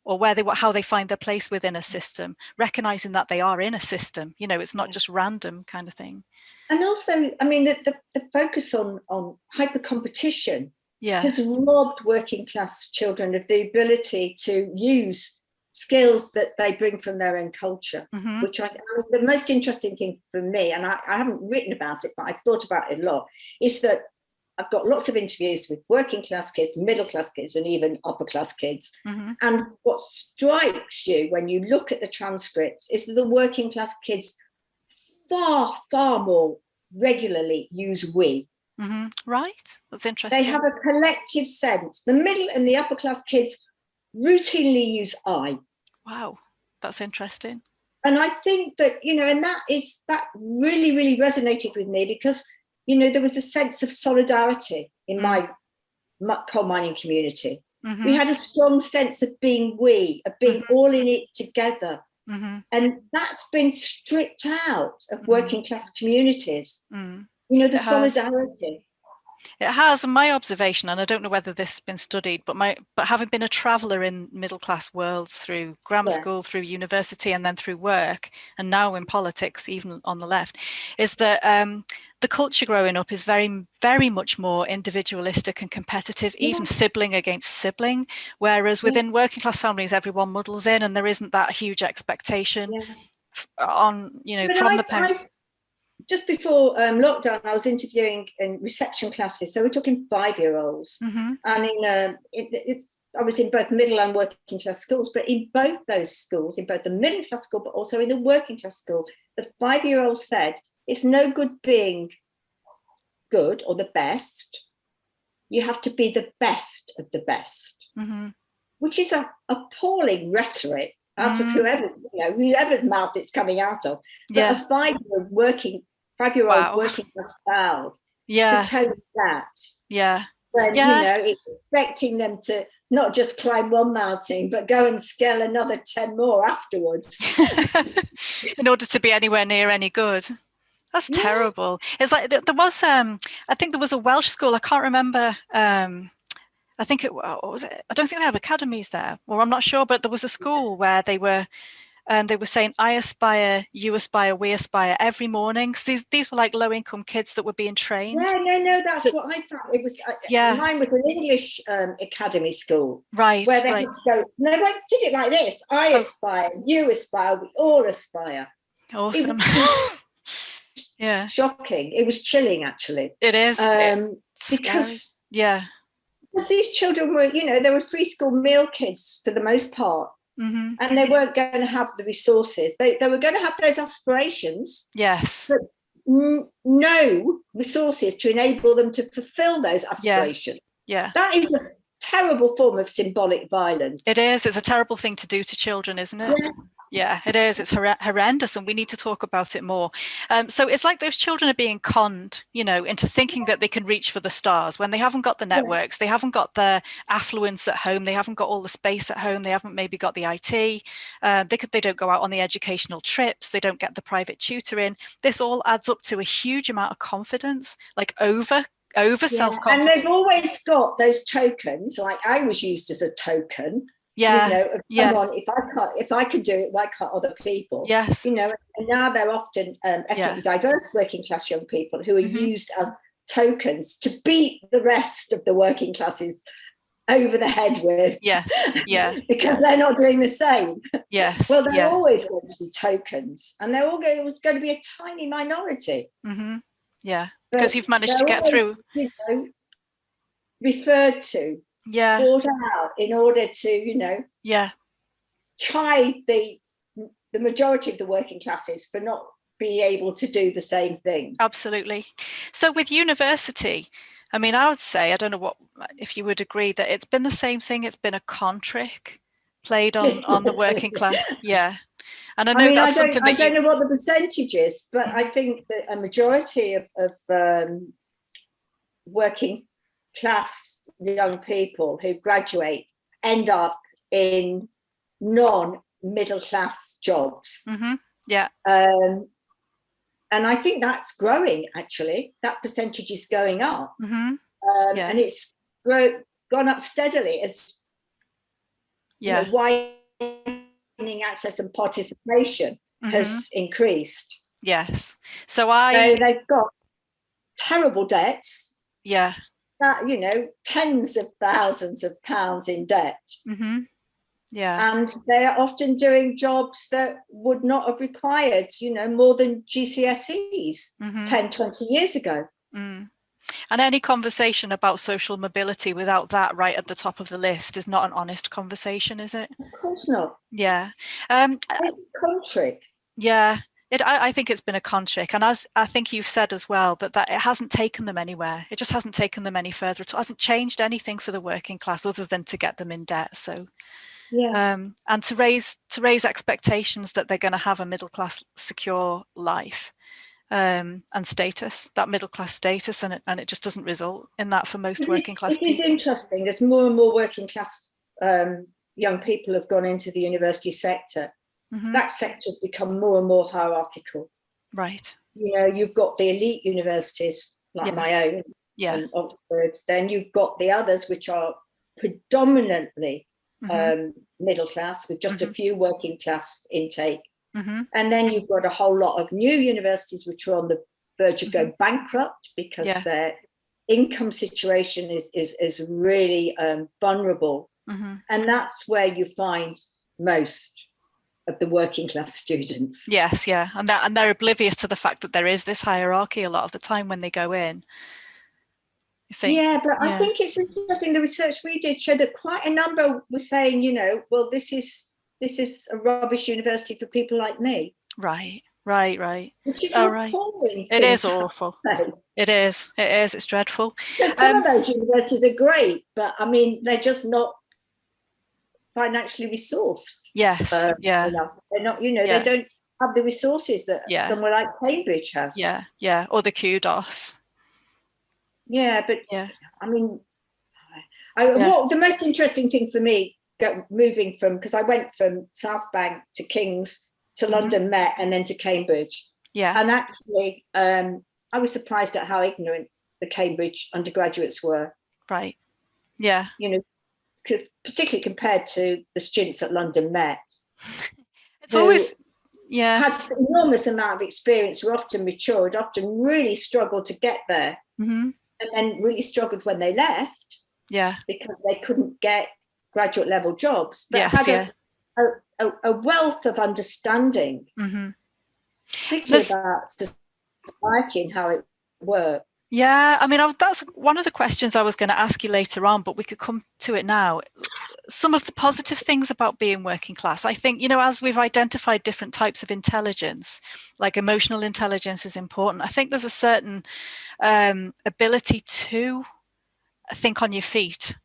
or how they find their place within a system, recognizing that they are in a system, you know, it's not just random kind of thing.
And also, I mean, the focus on hyper competition has robbed working class children of the ability to use skills that they bring from their own culture, which the most interesting thing for me, and I haven't written about it, but I've thought about it a lot, is that I've got lots of interviews with working class kids, middle class kids, and even upper class kids. And what strikes you when you look at the transcripts is that the working class kids far, far more regularly use we.
Right, that's interesting.
They have a collective sense. The middle and the upper class kids routinely use I.
Wow, that's interesting.
And I think that, you know, and that really, really resonated with me because, you know, there was a sense of solidarity in my coal mining community. We had a strong sense of being of being all in it together. And that's been stripped out of working class communities. You know, the solidarity.
It has, and my observation, and I don't know whether this has been studied, but having been a traveller in middle class worlds through grammar school, through university, and then through work, and now in politics, even on the left, is that the culture growing up is very, very much more individualistic and competitive, even sibling against sibling. Whereas within working class families, everyone muddles in, and there isn't that huge expectation on, you know, from the parents.
Just before lockdown, I was interviewing in reception classes. So we're talking 5-year-olds. And I was in both middle and working class schools, but in both those schools, in both the middle class school, but also in the working class school, the 5-year-olds said, it's no good being good or the best. You have to be the best of the best, which is an appalling rhetoric out of whoever's mouth it's coming out of. But a 5-year-old working class child to tell you that. When, you know, it's expecting them to not just climb one mountain, but go and scale another 10 more afterwards.
In order to be anywhere near any good. That's terrible. It's like there was, I think there was a Welsh school, I can't remember, I think what was it? I don't think they have academies there, or I'm not sure, but there was a school where they were saying, I aspire, you aspire, we aspire every morning. So these were like low-income kids that were being trained.
No, that's what I found. It was mine was an English academy school,
right?
Where they had to go. No, I did it like this: I aspire, you aspire, we all aspire.
Awesome.
Shocking. It was chilling, actually.
It is
because
Yeah.
Because these children were, they were free school meal kids for the most part.
Mm-hmm.
And they weren't going to have the resources. They were going to have those aspirations.
Yes.
But no resources to enable them to fulfill those aspirations.
Yeah.
That is a terrible form of symbolic violence.
It is. It's a terrible thing to do to children, isn't it?
Yeah.
Yeah, it is. It's horrendous, and we need to talk about it more. So it's like those children are being conned, into thinking that they can reach for the stars when they haven't got the networks, they haven't got the affluence at home, they haven't got all the space at home, they haven't maybe got the IT, they don't go out on the educational trips, they don't get the private tutoring. This all adds up to a huge amount of confidence, like over self-confidence.
And they've always got those tokens, like I was used as a token. Come on, if I can do it, why can't other people?
Yes.
And now they're often ethnically diverse working class young people who are used as tokens to beat the rest of the working classes over the head with.
Yes. Yeah.
Because they're not doing the same.
Yes.
Well, they're always going to be tokens, and they're all going to be a tiny minority.
Mm-hmm. Yeah, because you've managed to get
always,
through.
Referred to. Brought out in order to, chide the majority of the working classes for not being able to do the same thing.
Absolutely. So with university, I mean, I would say, I don't know if you would agree that it's been the same thing. It's been a con trick played on the working class. Yeah. And I know that's something that
I don't know what the percentage is, but I think that a majority of working class young people who graduate end up in non-middle class jobs.
Mm-hmm. Yeah.
And I think that's growing, actually. That percentage is going up.
Mm-hmm.
And it's gone up steadily as widening access and participation has increased.
Yes. So
they've got terrible debts.
Yeah.
That, tens of thousands of pounds in debt.
Mm-hmm. Yeah.
And they're often doing jobs that would not have required, more than GCSEs 10, 20 years ago.
Mm. And any conversation about social mobility without that right at the top of the list is not an honest conversation, is it?
Of course not.
Yeah.
It's a con trick.
Yeah. I think it's been a con trick, and as I think you've said as well, that it hasn't taken them anywhere. It just hasn't taken them any further. It hasn't changed anything for the working class other than to get them in debt. So, and to raise expectations that they're going to have a middle class secure life, and status, that middle class status, and it just doesn't result in that for most working class people. It is
interesting. There's more and more working class young people have gone into the university sector. Mm-hmm. That sector has become more and more hierarchical.
Right.
You've got the elite universities like my own and Oxford. Then you've got the others, which are predominantly middle class with just a few working class intake. Mm-hmm. And then you've got a whole lot of new universities which are on the verge of going bankrupt because their income situation is really vulnerable. Mm-hmm. And that's where you find most of the working class students.
Yes, yeah. And they're oblivious to the fact that there is this hierarchy a lot of the time when they go in.
I think it's interesting. The research we did showed that quite a number were saying, well, this is a rubbish university for people like me.
Right.
Which is appalling.
It is awful. It is. It's dreadful.
Some of those universities are great, but I mean, they're just not financially resourced.
Yes.
They're not, they don't have the resources that somewhere like Cambridge has.
Yeah. Or the kudos.
Yeah, but I mean, what the most interesting thing for me, moving from, because I went from South Bank to King's to London Met and then to Cambridge. Yeah. And actually, I was surprised at how ignorant the Cambridge undergraduates were.
Right. Yeah.
Particularly compared to the students at London Met.
It's always,
had an enormous amount of experience, were often matured, often really struggled to get there. Mm-hmm. And then really struggled when they left. Yeah. Because they couldn't get graduate level jobs. But had a wealth of understanding, particularly about society and how it worked.
Yeah, I mean, that's one of the questions I was going to ask you later on, but we could come to it now. Some of the positive things about being working class, I think, as we've identified different types of intelligence, like emotional intelligence is important. I think there's a certain ability to think on your feet.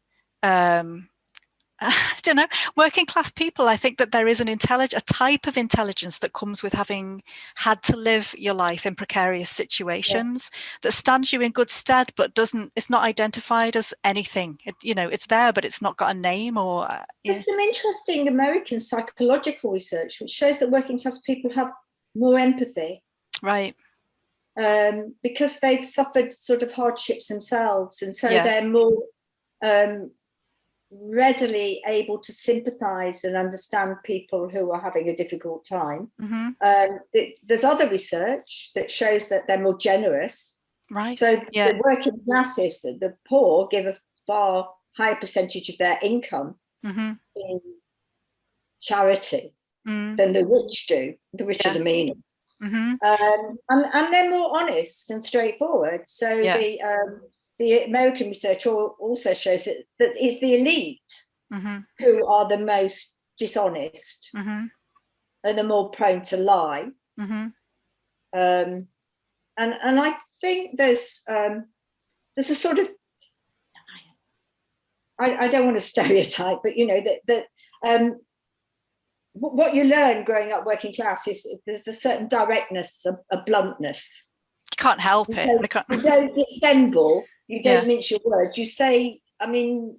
I don't know, working class people, I think that there is a type of intelligence that comes with having had to live your life in precarious situations that stands you in good stead, but it's not identified as anything. It's there, but it's not got a name or.
There's some interesting American psychological research which shows that working class people have more empathy.
Right.
Because they've suffered sort of hardships themselves. And so they're more readily able to sympathize and understand people who are having a difficult time. There's other research that shows that they're more generous.
Right.
So the working classes, the poor, give a far higher percentage of their income in charity than the rich do. The rich are the meanest. And they're more honest and straightforward. So the American research also shows that it's the elite who are the most dishonest and are more prone to lie. And I think there's a sort of, I don't want to stereotype, but that what you learn growing up working class is there's a certain directness, a bluntness.
You can't help it.
You don't dissemble. You don't mince your words. You say, I mean,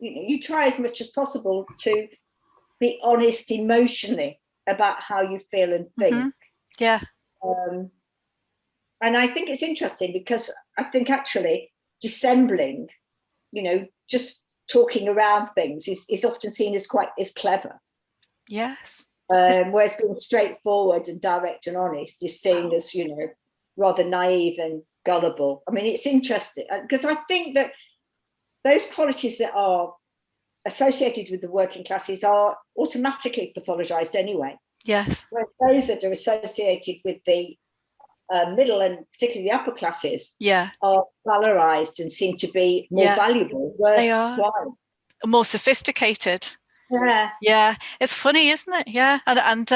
you try as much as possible to be honest emotionally about how you feel and think. And I think it's interesting because I think actually dissembling, just talking around things is often seen as clever.
Yes.
Whereas being straightforward and direct and honest is seen as, rather naive and gullible. I mean, it's interesting because I think that those qualities that are associated with the working classes are automatically pathologized anyway.
Yes.
Whereas those that are associated with the middle and particularly the upper classes are valorized and seem to be more valuable.
They are more sophisticated. Yeah, it's funny, isn't it? Yeah, and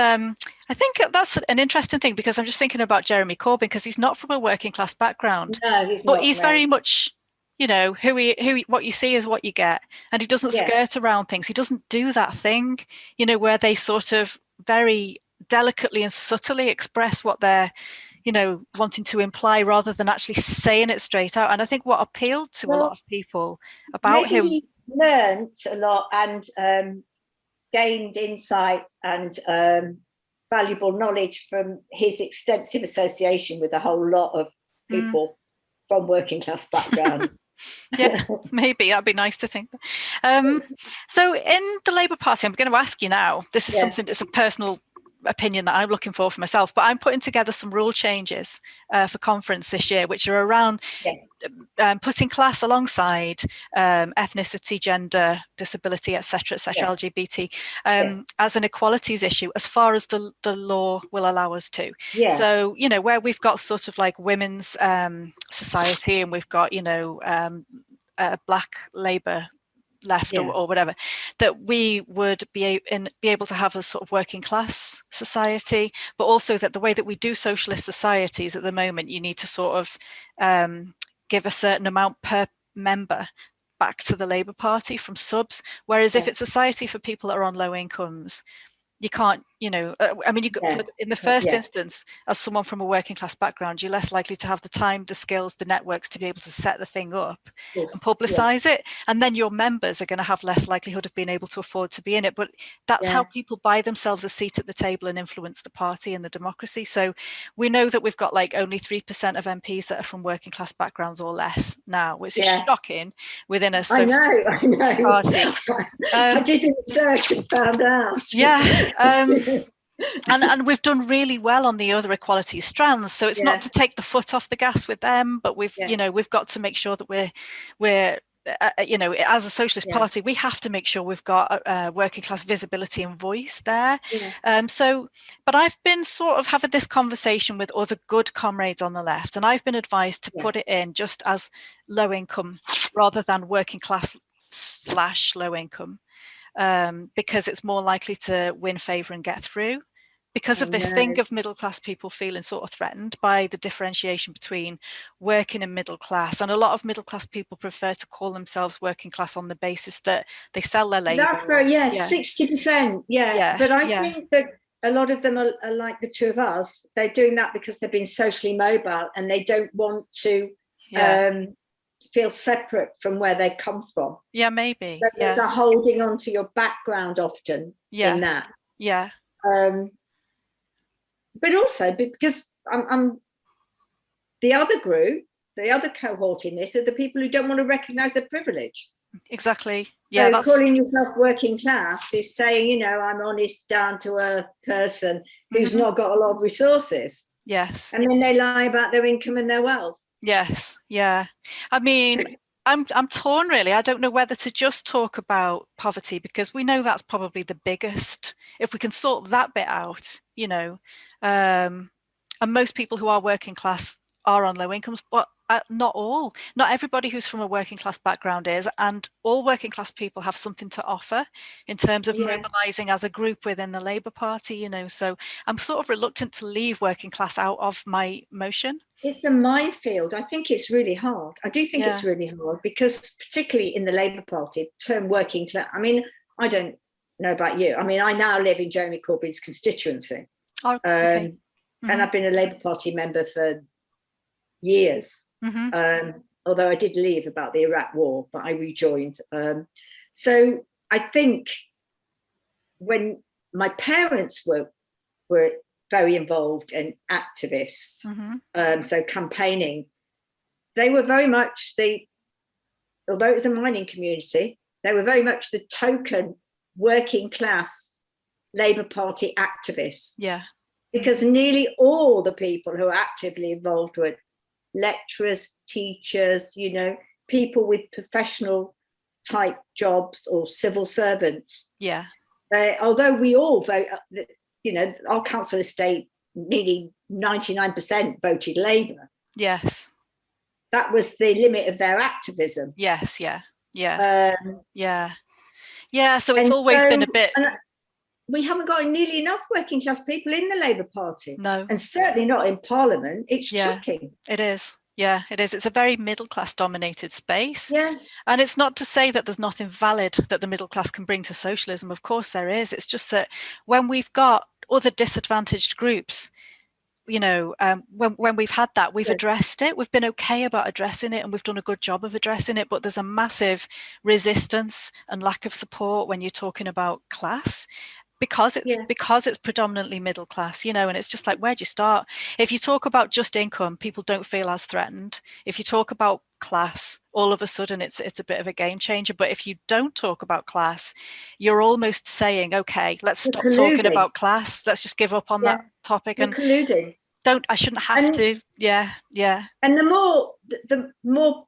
I think that's an interesting thing because I'm just thinking about Jeremy Corbyn because he's not from a working class background.
No, he's not.
But he's very much, what you see is what you get, and he doesn't skirt around things. He doesn't do that thing, where they sort of very delicately and subtly express what they're, wanting to imply rather than actually saying it straight out. And I think what appealed to a lot of people about him.
He learned a lot and gained insight and valuable knowledge from his extensive association with a whole lot of people from working class background.
Yeah, maybe that'd be nice to think. So in the Labour Party, I'm going to ask you now, this is something that's a personal opinion that I'm looking for myself, but I'm putting together some rule changes for conference this year, which are around putting class alongside ethnicity, gender, disability, etc., LGBT, as an equalities issue, as far as the law will allow us to. So, where we've got sort of like women's society, and we've got, Black Labour left or whatever, that we would be able to have a sort of working class society, but also that the way that we do socialist societies at the moment, you need to sort of give a certain amount per member back to the Labour Party from subs, whereas if it's society for people that are on low incomes, you can't, in the first instance, as someone from a working class background, you're less likely to have the time, the skills, the networks to be able to set the thing up and publicize it. And then your members are going to have less likelihood of being able to afford to be in it. But that's how people buy themselves a seat at the table and influence the party and the democracy. So we know that we've got like only 3% of MPs that are from working class backgrounds or less now, which is shocking within a party.
I did research and found out.
And we've done really well on the other equality strands, so it's not to take the foot off the gas with them, but we've got to make sure that we're you know, as a socialist party, we have to make sure we've got working class visibility and voice there. But I've been sort of having this conversation with other good comrades on the left, and I've been advised to put it in just as low income rather than working class / low income, because it's more likely to win favour and get through. Because of this thing of middle class people feeling sort of threatened by the differentiation between working and middle class. And a lot of middle class people prefer to call themselves working class on the basis that they sell their labour.
That's very, 60%. But I think that a lot of them are like the two of us. They're doing that because they've been socially mobile and they don't want to feel separate from where they come from.
Yeah, maybe.
So there's a holding on to your background often in that.
Yeah.
But also because I'm the other group, the other cohort in this are the people who don't want to recognise their privilege.
Exactly.
Yeah. So calling yourself working class is saying, you know, I'm honest, down to earth person who's not got a lot of resources.
Yes.
And then they lie about their income and their wealth.
Yes. Yeah. I mean, I'm torn really. I don't know whether to just talk about poverty, because we know that's probably the biggest. If we can sort that bit out, you know, and most people who are working class are on low incomes, but not all. Not everybody who's from a working class background is, and all working class people have something to offer in terms of mobilising as a group within the Labour Party, you know. So I'm sort of reluctant to leave working class out of my motion.
It's a minefield. I think it's really hard. I do think it's really hard because particularly in the Labour Party, the term working class, I mean, I don't know about you. I mean, I now live in Jeremy Corbyn's constituency.
Oh, okay.
And I've been a Labour Party member for years. Although I did leave about the Iraq war, but I rejoined. So I think when my parents were very involved and activists, so campaigning, they were very much although it was a mining community, they were very much the token working class Labour Party activists.
Yeah.
Because nearly all the people who are actively involved were lecturers, teachers, you know, people with professional type jobs or civil servants.
Yeah.
Although we all vote, you know, our council estate, nearly 99% voted Labour.
Yes.
That was the limit of their activism.
Yes. Yeah. Yeah. Yeah. So it's always been a bit.
We haven't got nearly enough working class people in the Labour Party.
No.
And certainly not in Parliament. It's shocking.
It is. Yeah, it is. It's a very middle class dominated space.
Yeah.
And it's not to say that there's nothing valid that the middle class can bring to socialism. Of course there is. It's just that when we've got other disadvantaged groups, you know, when we've had that, we've addressed it. We've been okay about addressing it, and we've done a good job of addressing it. But there's a massive resistance and lack of support when you're talking about class. Because it's predominantly middle class, you know, and it's just like, where do you start? If you talk about just income, people don't feel as threatened. If you talk about class, all of a sudden it's a bit of a game changer. But if you don't talk about class, you're almost saying, okay, let's stop talking about class. Let's just give up on that topic.
You're colluding.
I shouldn't have to. Yeah.
And the more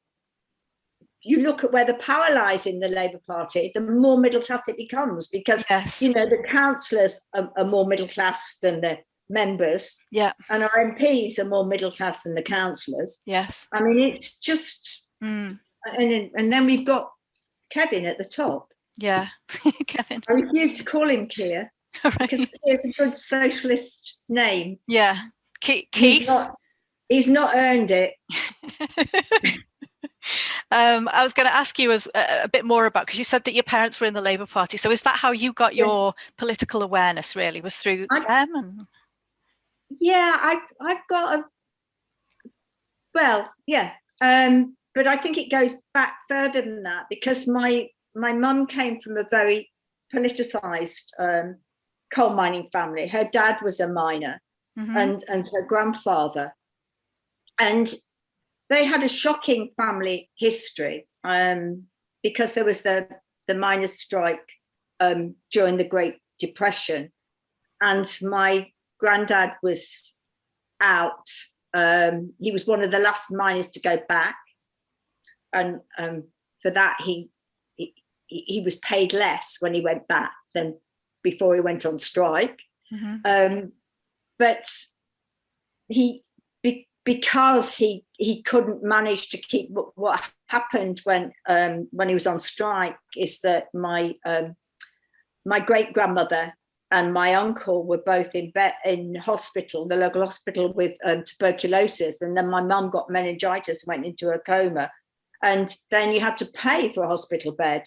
you look at where the power lies in the Labour Party, the more middle class it becomes, because you know, the councillors are more middle class than the members, and our MPs are more middle class than the councillors.
Yes,
I mean, it's just and then we've got Kevin at the top.
Yeah. Kevin.
I refuse to call him Keir, because Keir's a good socialist name.
Yeah. Keith.
He's not earned it.
I was going to ask you a bit more about, because you said that your parents were in the Labour Party. So is that how you got your political awareness, really, was through them? And...
Yeah, I've got but I think it goes back further than that, because my mum came from a very politicised coal mining family. Her dad was a miner, and her grandfather. And they had a shocking family history, because there was the miners' strike during the Great Depression, and my granddad was out. He was one of the last miners to go back, and for that he was paid less when he went back than before he went on strike. But because he couldn't manage to keep what happened when he was on strike is that my great grandmother and my uncle were both in hospital, the local hospital, with tuberculosis, and then my mum got meningitis, went into a coma, and then you had to pay for a hospital bed.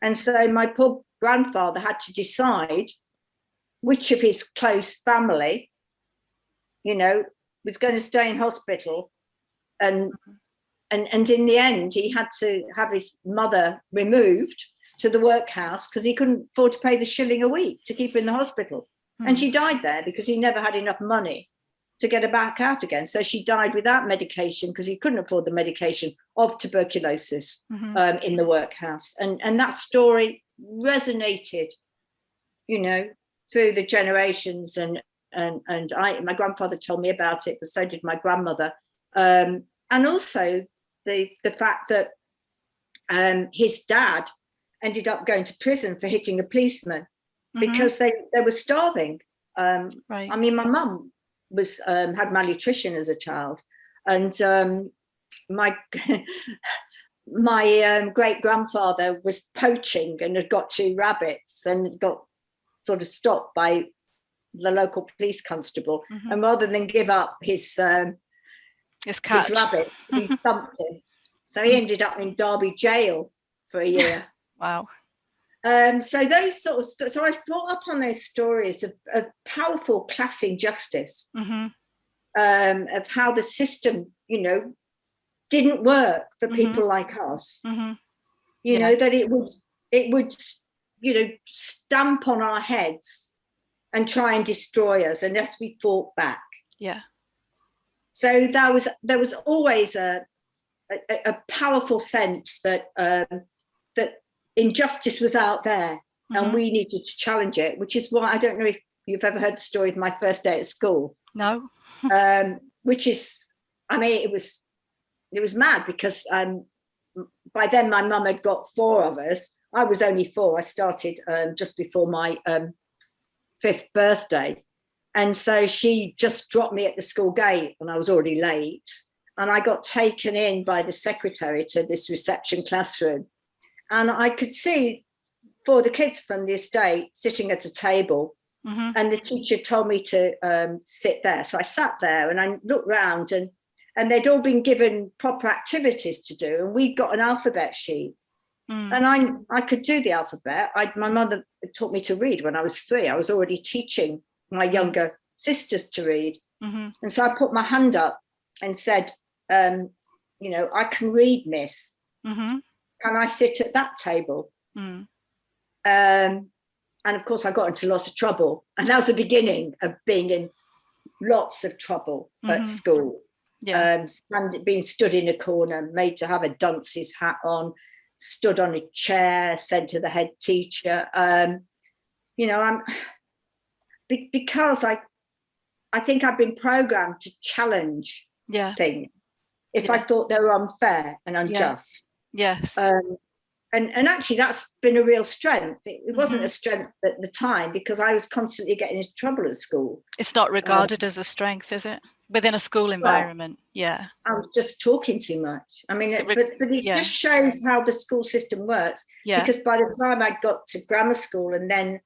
And so my poor grandfather had to decide which of his close family, was going to stay in hospital, and in the end he had to have his mother removed to the workhouse because he couldn't afford to pay the shilling a week to keep her in the hospital. And she died there because he never had enough money to get her back out again. So she died without medication because he couldn't afford the medication of tuberculosis in the workhouse. And that story resonated, through the generations. And my grandfather told me about it, but so did my grandmother. And also the fact that his dad ended up going to prison for hitting a policeman because they were starving. Right. I mean, my mum was had malnutrition as a child, and my great grandfather was poaching and had got 2 rabbits and got sort of stopped by the local police constable, and rather than give up his rabbits, he thumped him. So he ended up in Derby jail for a year.
Wow.
So those sort of so I've brought up on those stories of powerful class injustice, of how the system, didn't work for people like us. That it would, stamp on our heads and try and destroy us unless we fought back.
Yeah. So
there was always a powerful sense that that injustice was out there and we needed to challenge it, which is why I don't know if you've ever heard the story of my first day at school.
No.
Which is, I mean, it was mad because by then my mum had got 4 of us. I was only 4. I started just before my 5th birthday. And so she just dropped me at the school gate when I was already late. And I got taken in by the secretary to this reception classroom. And I could see 4 of the kids from the estate sitting at a table. And the teacher told me to sit there. So I sat there and I looked round and they'd all been given proper activities to do. And we'd got an alphabet sheet. And I could do the alphabet. My mother taught me to read when I was 3. I was already teaching my younger sisters to read. And so I put my hand up and said, I can read, miss. Can I sit at that table? And of course, I got into lots of trouble. And that was the beginning of being in lots of trouble at school. Yeah. Being stood in a corner, made to have a dunce's hat on, stood on a chair, said to the head teacher, because I think I've been programmed to challenge things if I thought they were unfair and unjust. Yes. And actually that's been a real strength. It wasn't a strength at the time because I was constantly getting into trouble at school.
It's not regarded as a strength, is it? Within a school environment. Yeah. I
was just talking too much. I mean, but it just shows how the school system works. Yeah. Because by the time I got to grammar school and then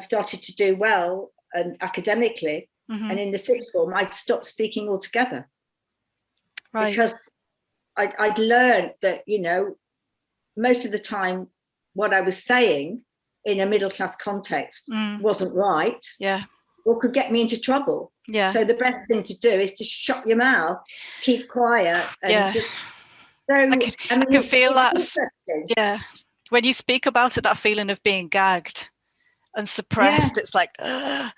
started to do well and academically, and in the 6th form, I'd stopped speaking altogether. Right. Because I'd learned that, most of the time what I was saying in a middle class context wasn't right. Yeah. Or could get me into trouble. Yeah. So the best thing to do is to shut your mouth, keep quiet, and just. So
I can feel that. Yeah. When you speak about it, that feeling of being gagged and suppressed, it's like I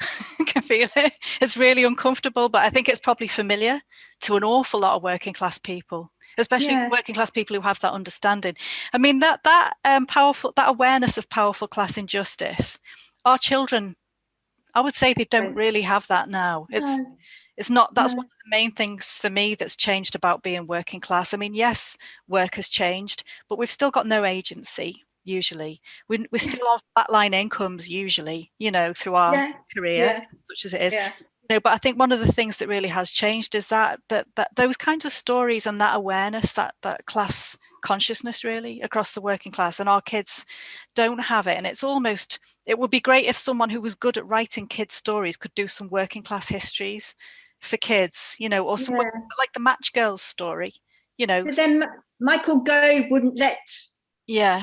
can feel it. It's really uncomfortable, but I think it's probably familiar to an awful lot of working class people. Especially working class people who have that understanding. I mean, that powerful, that awareness of powerful class injustice, our children, I would say they don't really have that now. It's It's not, that's one of the main things for me that's changed about being working class. I mean, yes, work has changed, but we've still got no agency, usually. We're still on flatline incomes, usually, you know, through our career, such as it is.
Yeah.
You know, but I think one of the things that really has changed is that those kinds of stories and that awareness, that class consciousness really across the working class, and our kids don't have it. And it's almost, it would be great if someone who was good at writing kids stories could do some working class histories for kids, you know, or something like the Match Girls story, you know.
But then Michael Gove wouldn't let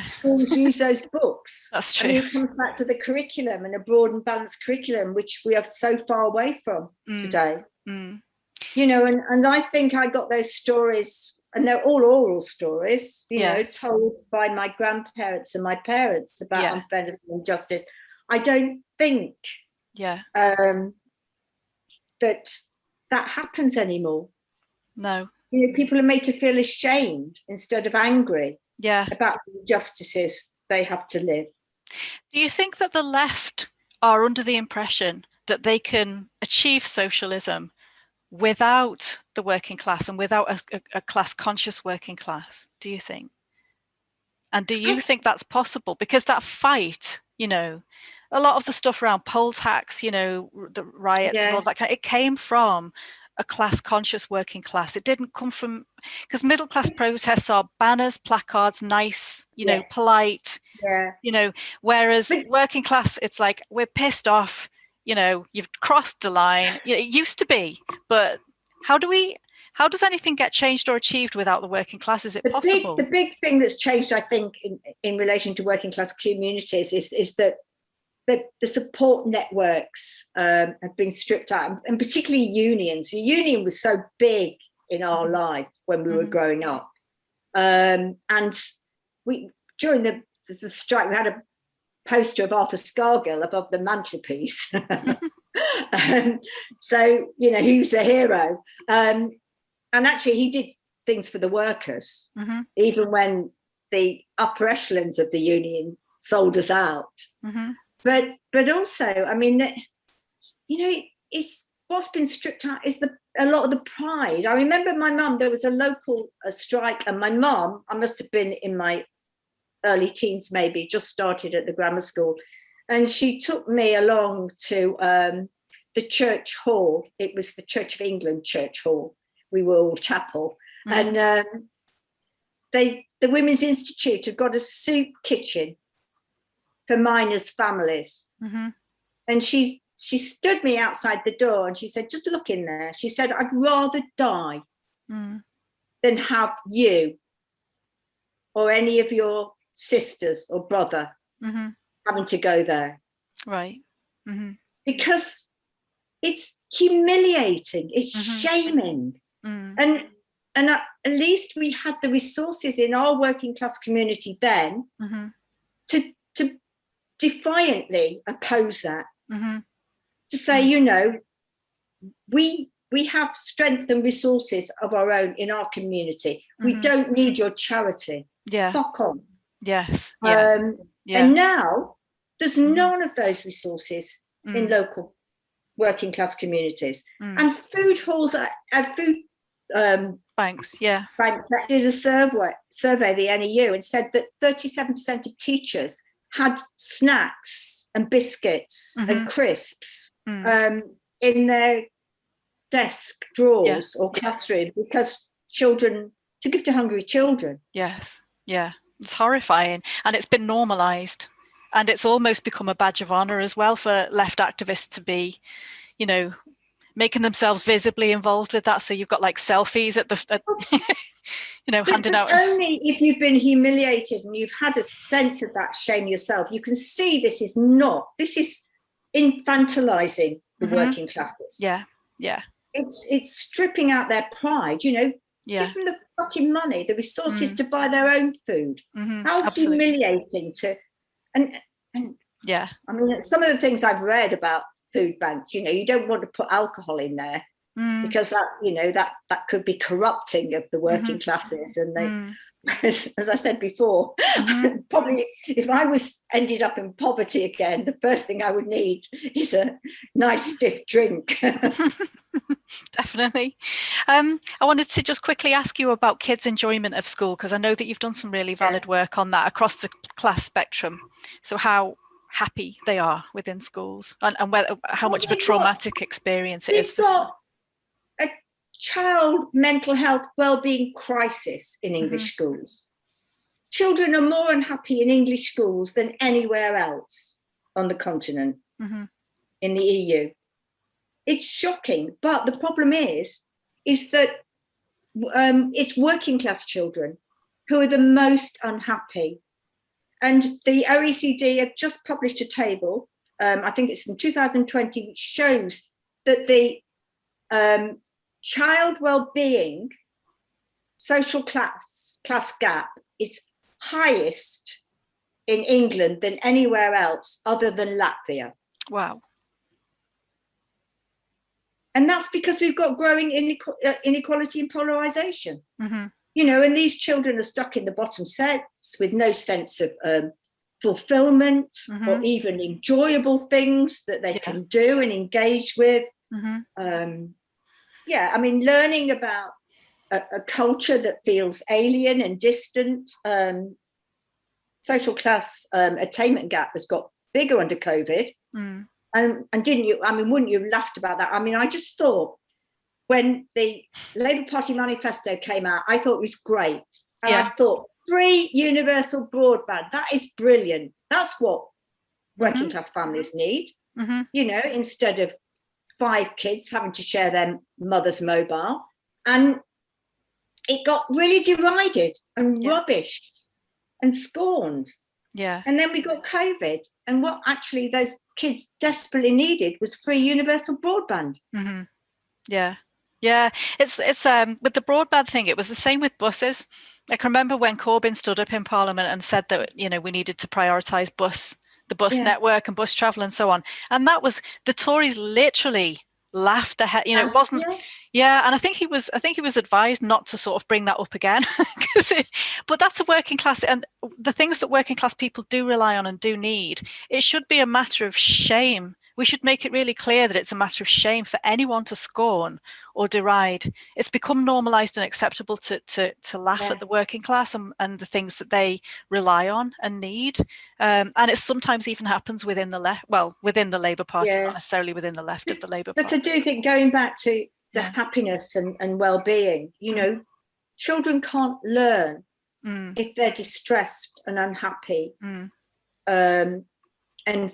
schools use those books.
That's true.
I mean, it comes back to the curriculum and a broad and balanced curriculum, which we are so far away from today. You know, and I think I got those stories, and they're all oral stories, you know, told by my grandparents and my parents about unfairness and injustice. I don't think that happens anymore.
No.
You know, people are made to feel ashamed instead of angry about the injustices they have to live.
Do you think that the left are under the impression that they can achieve socialism without the working class and without a class conscious working class, do you think? And do you think that's possible? Because that fight, you know, a lot of the stuff around poll tax, you know, the riots and all that kind of, it came from a class conscious working class. It didn't come from, because middle class protests are banners, placards, nice, you know, polite, you know, whereas working class, it's like, we're pissed off, you know, you've crossed the line. It used to be, but how does anything get changed or achieved without the working class? Is it possible?
The big thing that's changed, I think, in relation to working class communities is that the support networks have been stripped out, and particularly unions. The union was so big in our life when we were growing up. And we, during the strike, we had a poster of Arthur Scargill above the mantelpiece. So, you know, he was the hero. And actually he did things for the workers, even when the upper echelons of the union sold us out. But also, I mean, you know, it's what's been stripped out is a lot of the pride. I remember my mum, there was a local strike, and my mum, I must have been in my early teens, maybe, just started at the grammar school, and she took me along to the church hall. It was the Church of England church hall. We were all chapel, and the Women's Institute had got a soup kitchen for miners' families. And she stood me outside the door and she said, just look in there. She said, I'd rather die than have you or any of your sisters or brother having to go there.
Right.
Because it's humiliating, it's shaming. And at least we had the resources in our working class community then to defiantly oppose that, to say, you know, we have strength and resources of our own in our community. We don't need your charity. Fuck on.
Yes.
And now there's none of those resources in local working class communities. And food halls and food
banks
that did a survey, the NEU, and said that 37% of teachers had snacks and biscuits and crisps in their desk drawers or classroom because children, to give to hungry children.
Yes. Yeah. It's horrifying. And it's been normalized. And it's almost become a badge of honor as well for left activists to be, you know, making themselves visibly involved with that. So you've got like selfies at you know, handing out.
Only if you've been humiliated and you've had a sense of that shame yourself, you can see this is infantilizing the working classes.
Yeah.
It's stripping out their pride, you know, give them the fucking money, the resources to buy their own food. How humiliating and I mean, some of the things I've read about food banks, you know, you don't want to put alcohol in there because that, you know, that could be corrupting of the working classes, and as I said before, probably if I was ended up in poverty again, the first thing I would need is a nice stiff drink.
Definitely. I wanted to just quickly ask you about kids' enjoyment of school, because I know that you've done some really valid work on that across the class spectrum. So how happy they are within schools, and whether, how much of a traumatic experience it is for some.
A child mental health well-being crisis in English schools. Children are more unhappy in English schools than anywhere else on the continent, in the EU. It's shocking, but the problem is that it's working class children who are the most unhappy. And the OECD have just published a table, I think it's from 2020, which shows that the child well-being social class gap is highest in England than anywhere else other than Latvia.
Wow.
And that's because we've got growing inequality and polarization. You know, and these children are stuck in the bottom sets with no sense of fulfillment or even enjoyable things that they can do and engage with. Yeah, I mean, learning about a culture that feels alien and distant. Social class attainment gap has got bigger under COVID. And didn't you, I mean, wouldn't you have laughed about that? I mean, I just thought when the Labour Party manifesto came out, I thought it was great. And I thought, free universal broadband, that is brilliant. That's what working class families need, you know, instead of 5 kids having to share their mother's mobile. And it got really derided and rubbished and scorned. And then we got COVID, and what actually those kids desperately needed was free universal broadband.
It's with the broadband thing, it was the same with buses. I can remember when Corbyn stood up in Parliament and said that, you know, we needed to prioritise the bus network and bus travel and so on. And that was, the Tories literally laughed their head, you know, it wasn't. And I think he was advised not to sort of bring that up again. But that's a working class, and the things that working class people do rely on and do need, it should be a matter of shame. We should make it really clear that it's a matter of shame for anyone to scorn or deride. It's become normalised and acceptable to laugh at the working class and the things that they rely on and need. And it sometimes even happens within the left, within the Labour Party, not necessarily within the left of the Labour Party.
But I do think, going back to the happiness and well-being, you know, children can't learn if they're distressed and unhappy and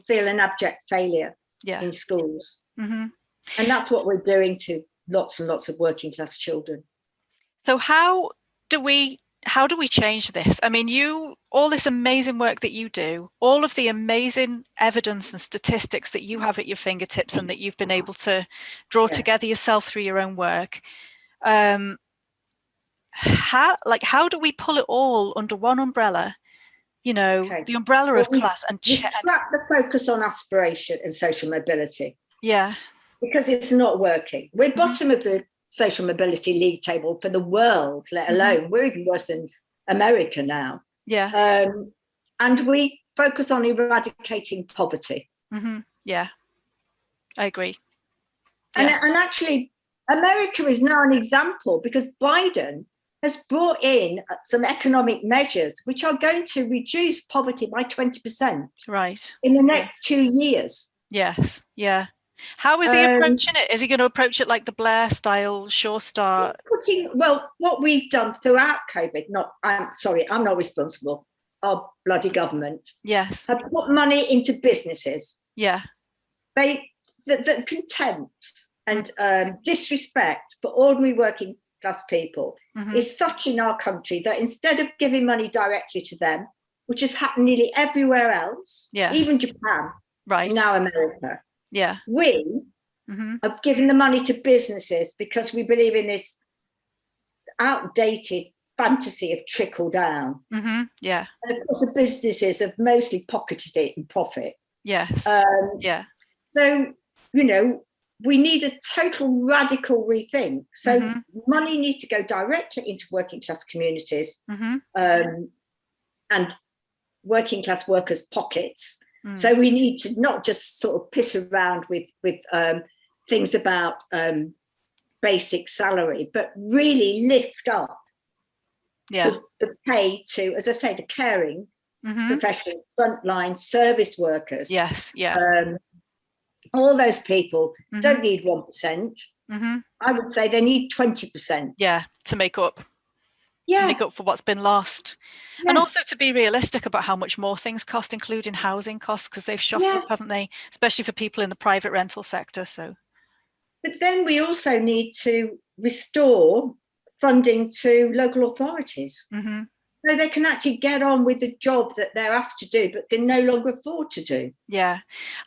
feel an abject failure in schools. And that's what we're doing to lots and lots of working class children.
So how do we change this? I mean, all this amazing work that you do, all of the amazing evidence and statistics that you have at your fingertips and that you've been able to draw together yourself through your own work. How do we pull it all under one umbrella? You know, the umbrella of class, and
scrap the focus on aspiration and social mobility. Because it's not working. We're bottom of the social mobility league table for the world, let alone we're even worse than America now. And we focus on eradicating poverty.
I agree.
And actually, America is now an example, because Biden has brought in some economic measures which are going to reduce poverty by 20% in the next 2 years. How is he approaching it? Is he going to approach it like the Blair style, sure start? What we've done throughout COVID, I'm not responsible, our bloody government, have put money into businesses. The contempt and disrespect for ordinary working class people is such in our country that instead of giving money directly to them, which has happened nearly everywhere else, even Japan, now America, we have given the money to businesses because we believe in this outdated fantasy of trickle down. And of course, the businesses have mostly pocketed it in profit.
So,
you know, we need a total radical rethink. So money needs to go directly into working class communities and working class workers' pockets. So we need to not just sort of piss around with things about basic salary, but really lift up the pay to, as I say, the caring professions, frontline service workers.
Yes, yeah.
All those people don't need 1%. I would say they need 20%.
Yeah, to make up.
Yeah.
To make up for what's been lost. Yeah. And also to be realistic about how much more things cost, including housing costs, because they've shot up, haven't they? Especially for people in the private rental sector. So,
but then we also need to restore funding to local authorities. So they can actually get on with the job that they're asked to do, but can no longer afford to do.
Yeah.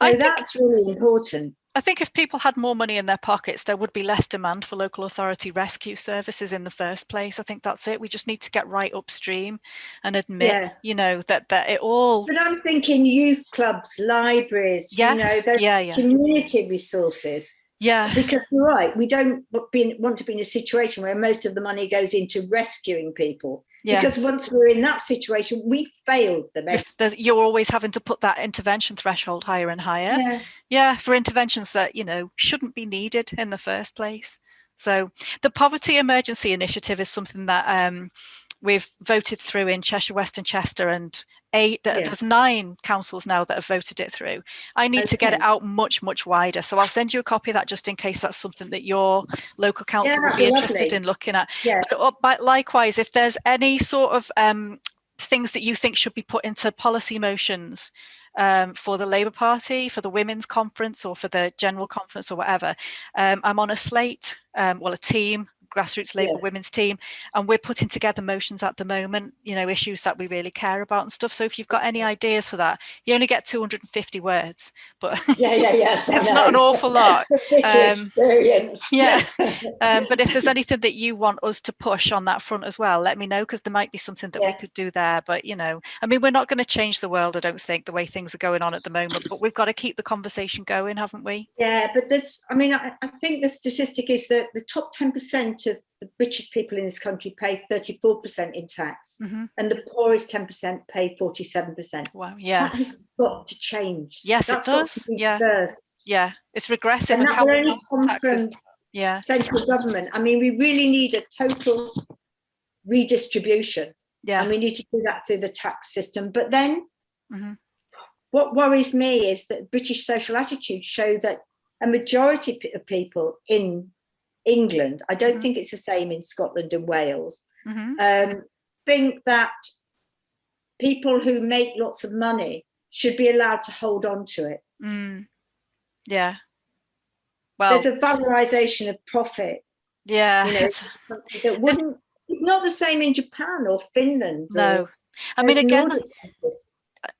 So that's really important.
I think if people had more money in their pockets, there would be less demand for local authority rescue services in the first place. I think that's it. We just need to get right upstream and admit, you know, that it all...
But I'm thinking youth clubs, libraries, you know, those community resources.
Yeah.
Because you're right, we don't want to be in a situation where most of the money goes into rescuing people. Yes. Because once we're in that situation, we failed them.
You're always having to put that intervention threshold higher and higher. Yeah, for interventions that, you know, shouldn't be needed in the first place. So the Poverty Emergency Initiative is something that we've voted through in Cheshire, West and Chester, and there's 9 councils now that have voted it through. I need to get it out much, much wider. So I'll send you a copy of that just in case that's something that your local council would be interested in looking at. But likewise, if there's any sort of things that you think should be put into policy motions for the Labour Party, for the Women's Conference or for the General Conference or whatever, I'm on a slate, a team, grassroots Labour women's team, and we're putting together motions at the moment, you know, issues that we really care about and stuff. So if you've got any ideas for that, you only get 250 words, but it's not an awful lot.
Experience.
But if there's anything that you want us to push on that front as well, let me know, because there might be something that we could do there. But, you know, I mean, we're not going to change the world, I don't think, the way things are going on at the moment, but we've got to keep the conversation going, haven't we?
Yeah, but there's, I mean, I think the statistic is that the top 10% of the richest people in this country pay 34% in tax, and the poorest 10% pay 47%.
Wow, yes.
That has got to change.
Yes,
that's
it does.
First.
Yeah, it's regressive.
And that will only come
taxes.
From central government. I mean, we really need a total redistribution. And we need to do that through the tax system. But then what worries me is that British social attitudes show that a majority of people in England, I don't think it's the same in Scotland and Wales, think that people who make lots of money should be allowed to hold on to it.
Yeah. Well,
there's a valorization of profit.
Yeah.
You know, that wouldn't, it's not the same in Japan or Finland.
No. I mean, again,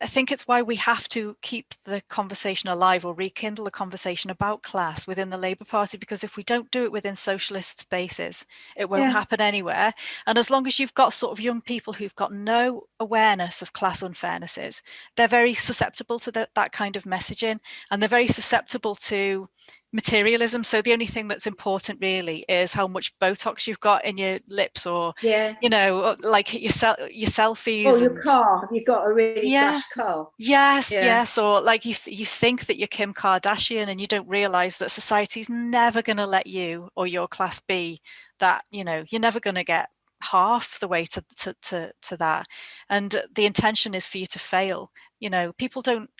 I think it's why we have to keep the conversation alive, or rekindle the conversation about class within the Labour Party, because if we don't do it within socialist spaces, it won't happen anywhere. And as long as you've got sort of young people who've got no awareness of class unfairnesses, they're very susceptible to that kind of messaging, and they're very susceptible to materialism. So the only thing that's important really is how much Botox you've got in your lips, or you know, like your selfies,
or your car. Have you got a really flash car?
Yes. Or like you think that you're Kim Kardashian, and you don't realize that society's never going to let you or your class be that. You know, you're never going to get half the way to that, and the intention is for you to fail. You know, people don't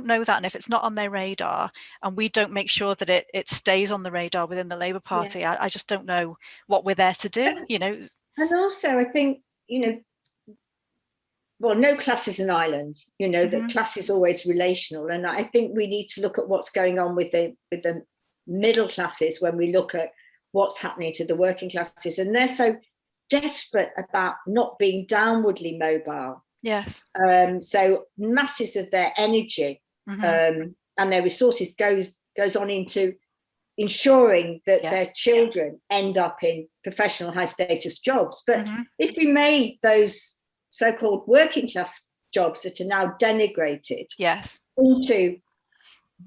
know that, and if it's not on their radar, and we don't make sure that it stays on the radar within the Labour Party, I just don't know what we're there to do. You know,
and also I think, you know, well, no class is an island. You know, that class is always relational, and I think we need to look at what's going on with the middle classes when we look at what's happening to the working classes, and they're so desperate about not being downwardly mobile.
Yes.
So masses of their energy and their resources goes on into ensuring that their children end up in professional high status jobs. But if we made those so-called working class jobs that are now denigrated into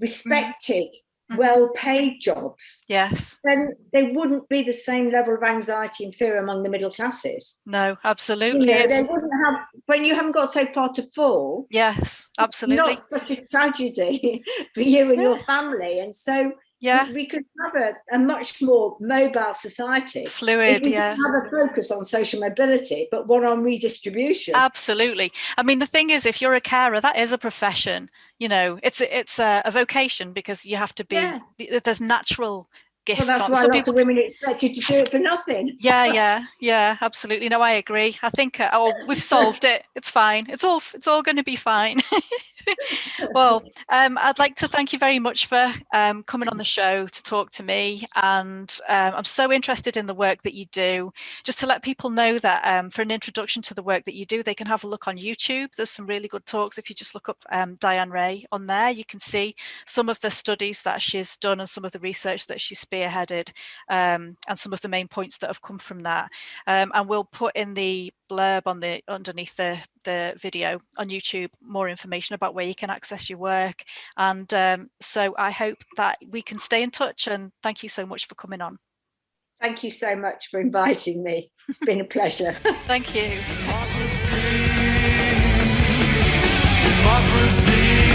respected well-paid jobs,
Yes.
then there wouldn't be the same level of anxiety and fear among the middle classes.
No, absolutely.
You know, they wouldn't have, when you haven't got so far to fall.
Yes, absolutely.
It's not such a tragedy for you and your family. And so we could have a much more mobile society.
Fluid,
if we have a focus on social mobility, but one on redistribution.
Absolutely. I mean, the thing is, if you're a carer, that is a profession. You know, it's a vocation, because you have to be, there's natural gifts.
Well, that's why lots of women are expected to do it for nothing.
Yeah, absolutely. No, I agree. I think we've solved it. It's fine. It's all going to be fine. Well, I'd like to thank you very much for coming on the show to talk to me, and I'm so interested in the work that you do. Just to let people know that for an introduction to the work that you do, they can have a look on YouTube. There's some really good talks. If you just look up Diane Reay on there, you can see some of the studies that she's done and some of the research that she's spearheaded, and some of the main points that have come from that. And we'll put in the blurb on underneath the video on YouTube more information about where you can access your work. And so I hope that we can stay in touch, and thank you so much for coming on.
Thank you so much for inviting me. It's been a pleasure.
Thank you.
Democracy.